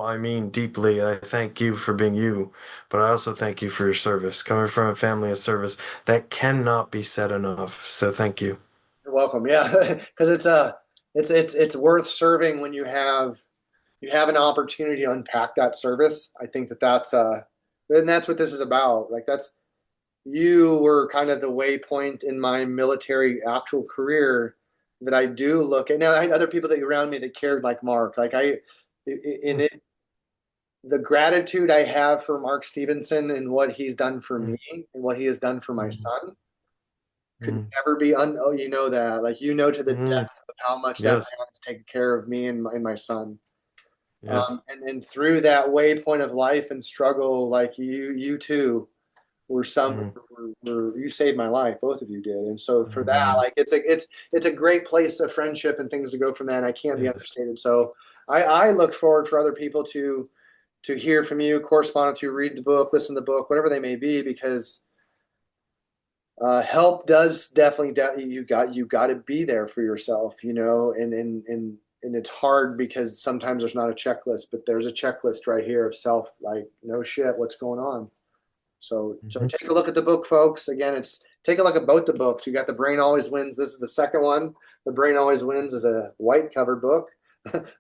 I mean deeply, I thank you for being you, but I also thank you for your service. Coming from a family of service, that cannot be said enough. So thank you. You're welcome. Yeah, because it's worth serving when you have an opportunity to unpack that service. I think that's and that's what this is about. Like that's you were kind of the waypoint in my military actual career that I do look at. Now I had other people that around me that cared like Mark. Like in it, the gratitude I have for Mark Stevenson and what he's done for me and what he has done for my Mm, son could mm, never be oh, you know that. Like you know to the mm. depth of how much that Yes, man has taken care of me and my son. yes. And through that waypoint of life and struggle, like you too were Mm, you saved my life, both of you did. And so for that, mm. like it's a great place of friendship and things to go from that. And I can't be Yes. understated. So I look forward for other people to hear from you, correspond with you, read the book, listen to the book, whatever they may be, because help does definitely you got to be there for yourself, and it's hard because sometimes there's not a checklist, but there's a checklist right here of self, like no shit, what's going on. So Mhm. take a look at the book, folks. Again, it's take a look at both the books. You got The Brain Always Wins. This is the second one. The Brain Always Wins is a white covered book,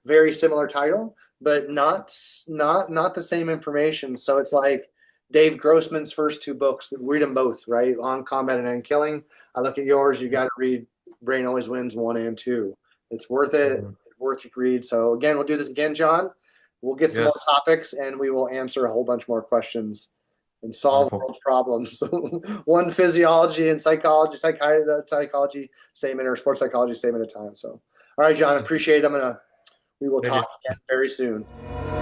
very similar title, but not the same information. So it's like Dave Grossman's first two books. Read them both, right? On Combat and End Killing. I look at yours. You got to read Brain Always Wins 1 and 2. It's worth it. Mhm. It's worth to read. So again, we'll do this again, John. We'll get some more Yes. topics and we will answer a whole bunch more questions and solve Wonderful. world problems. One physiology and psychology statement or sports psychology statement at a time. So, all right, John, appreciate it. We will Thank talk you. again very soon.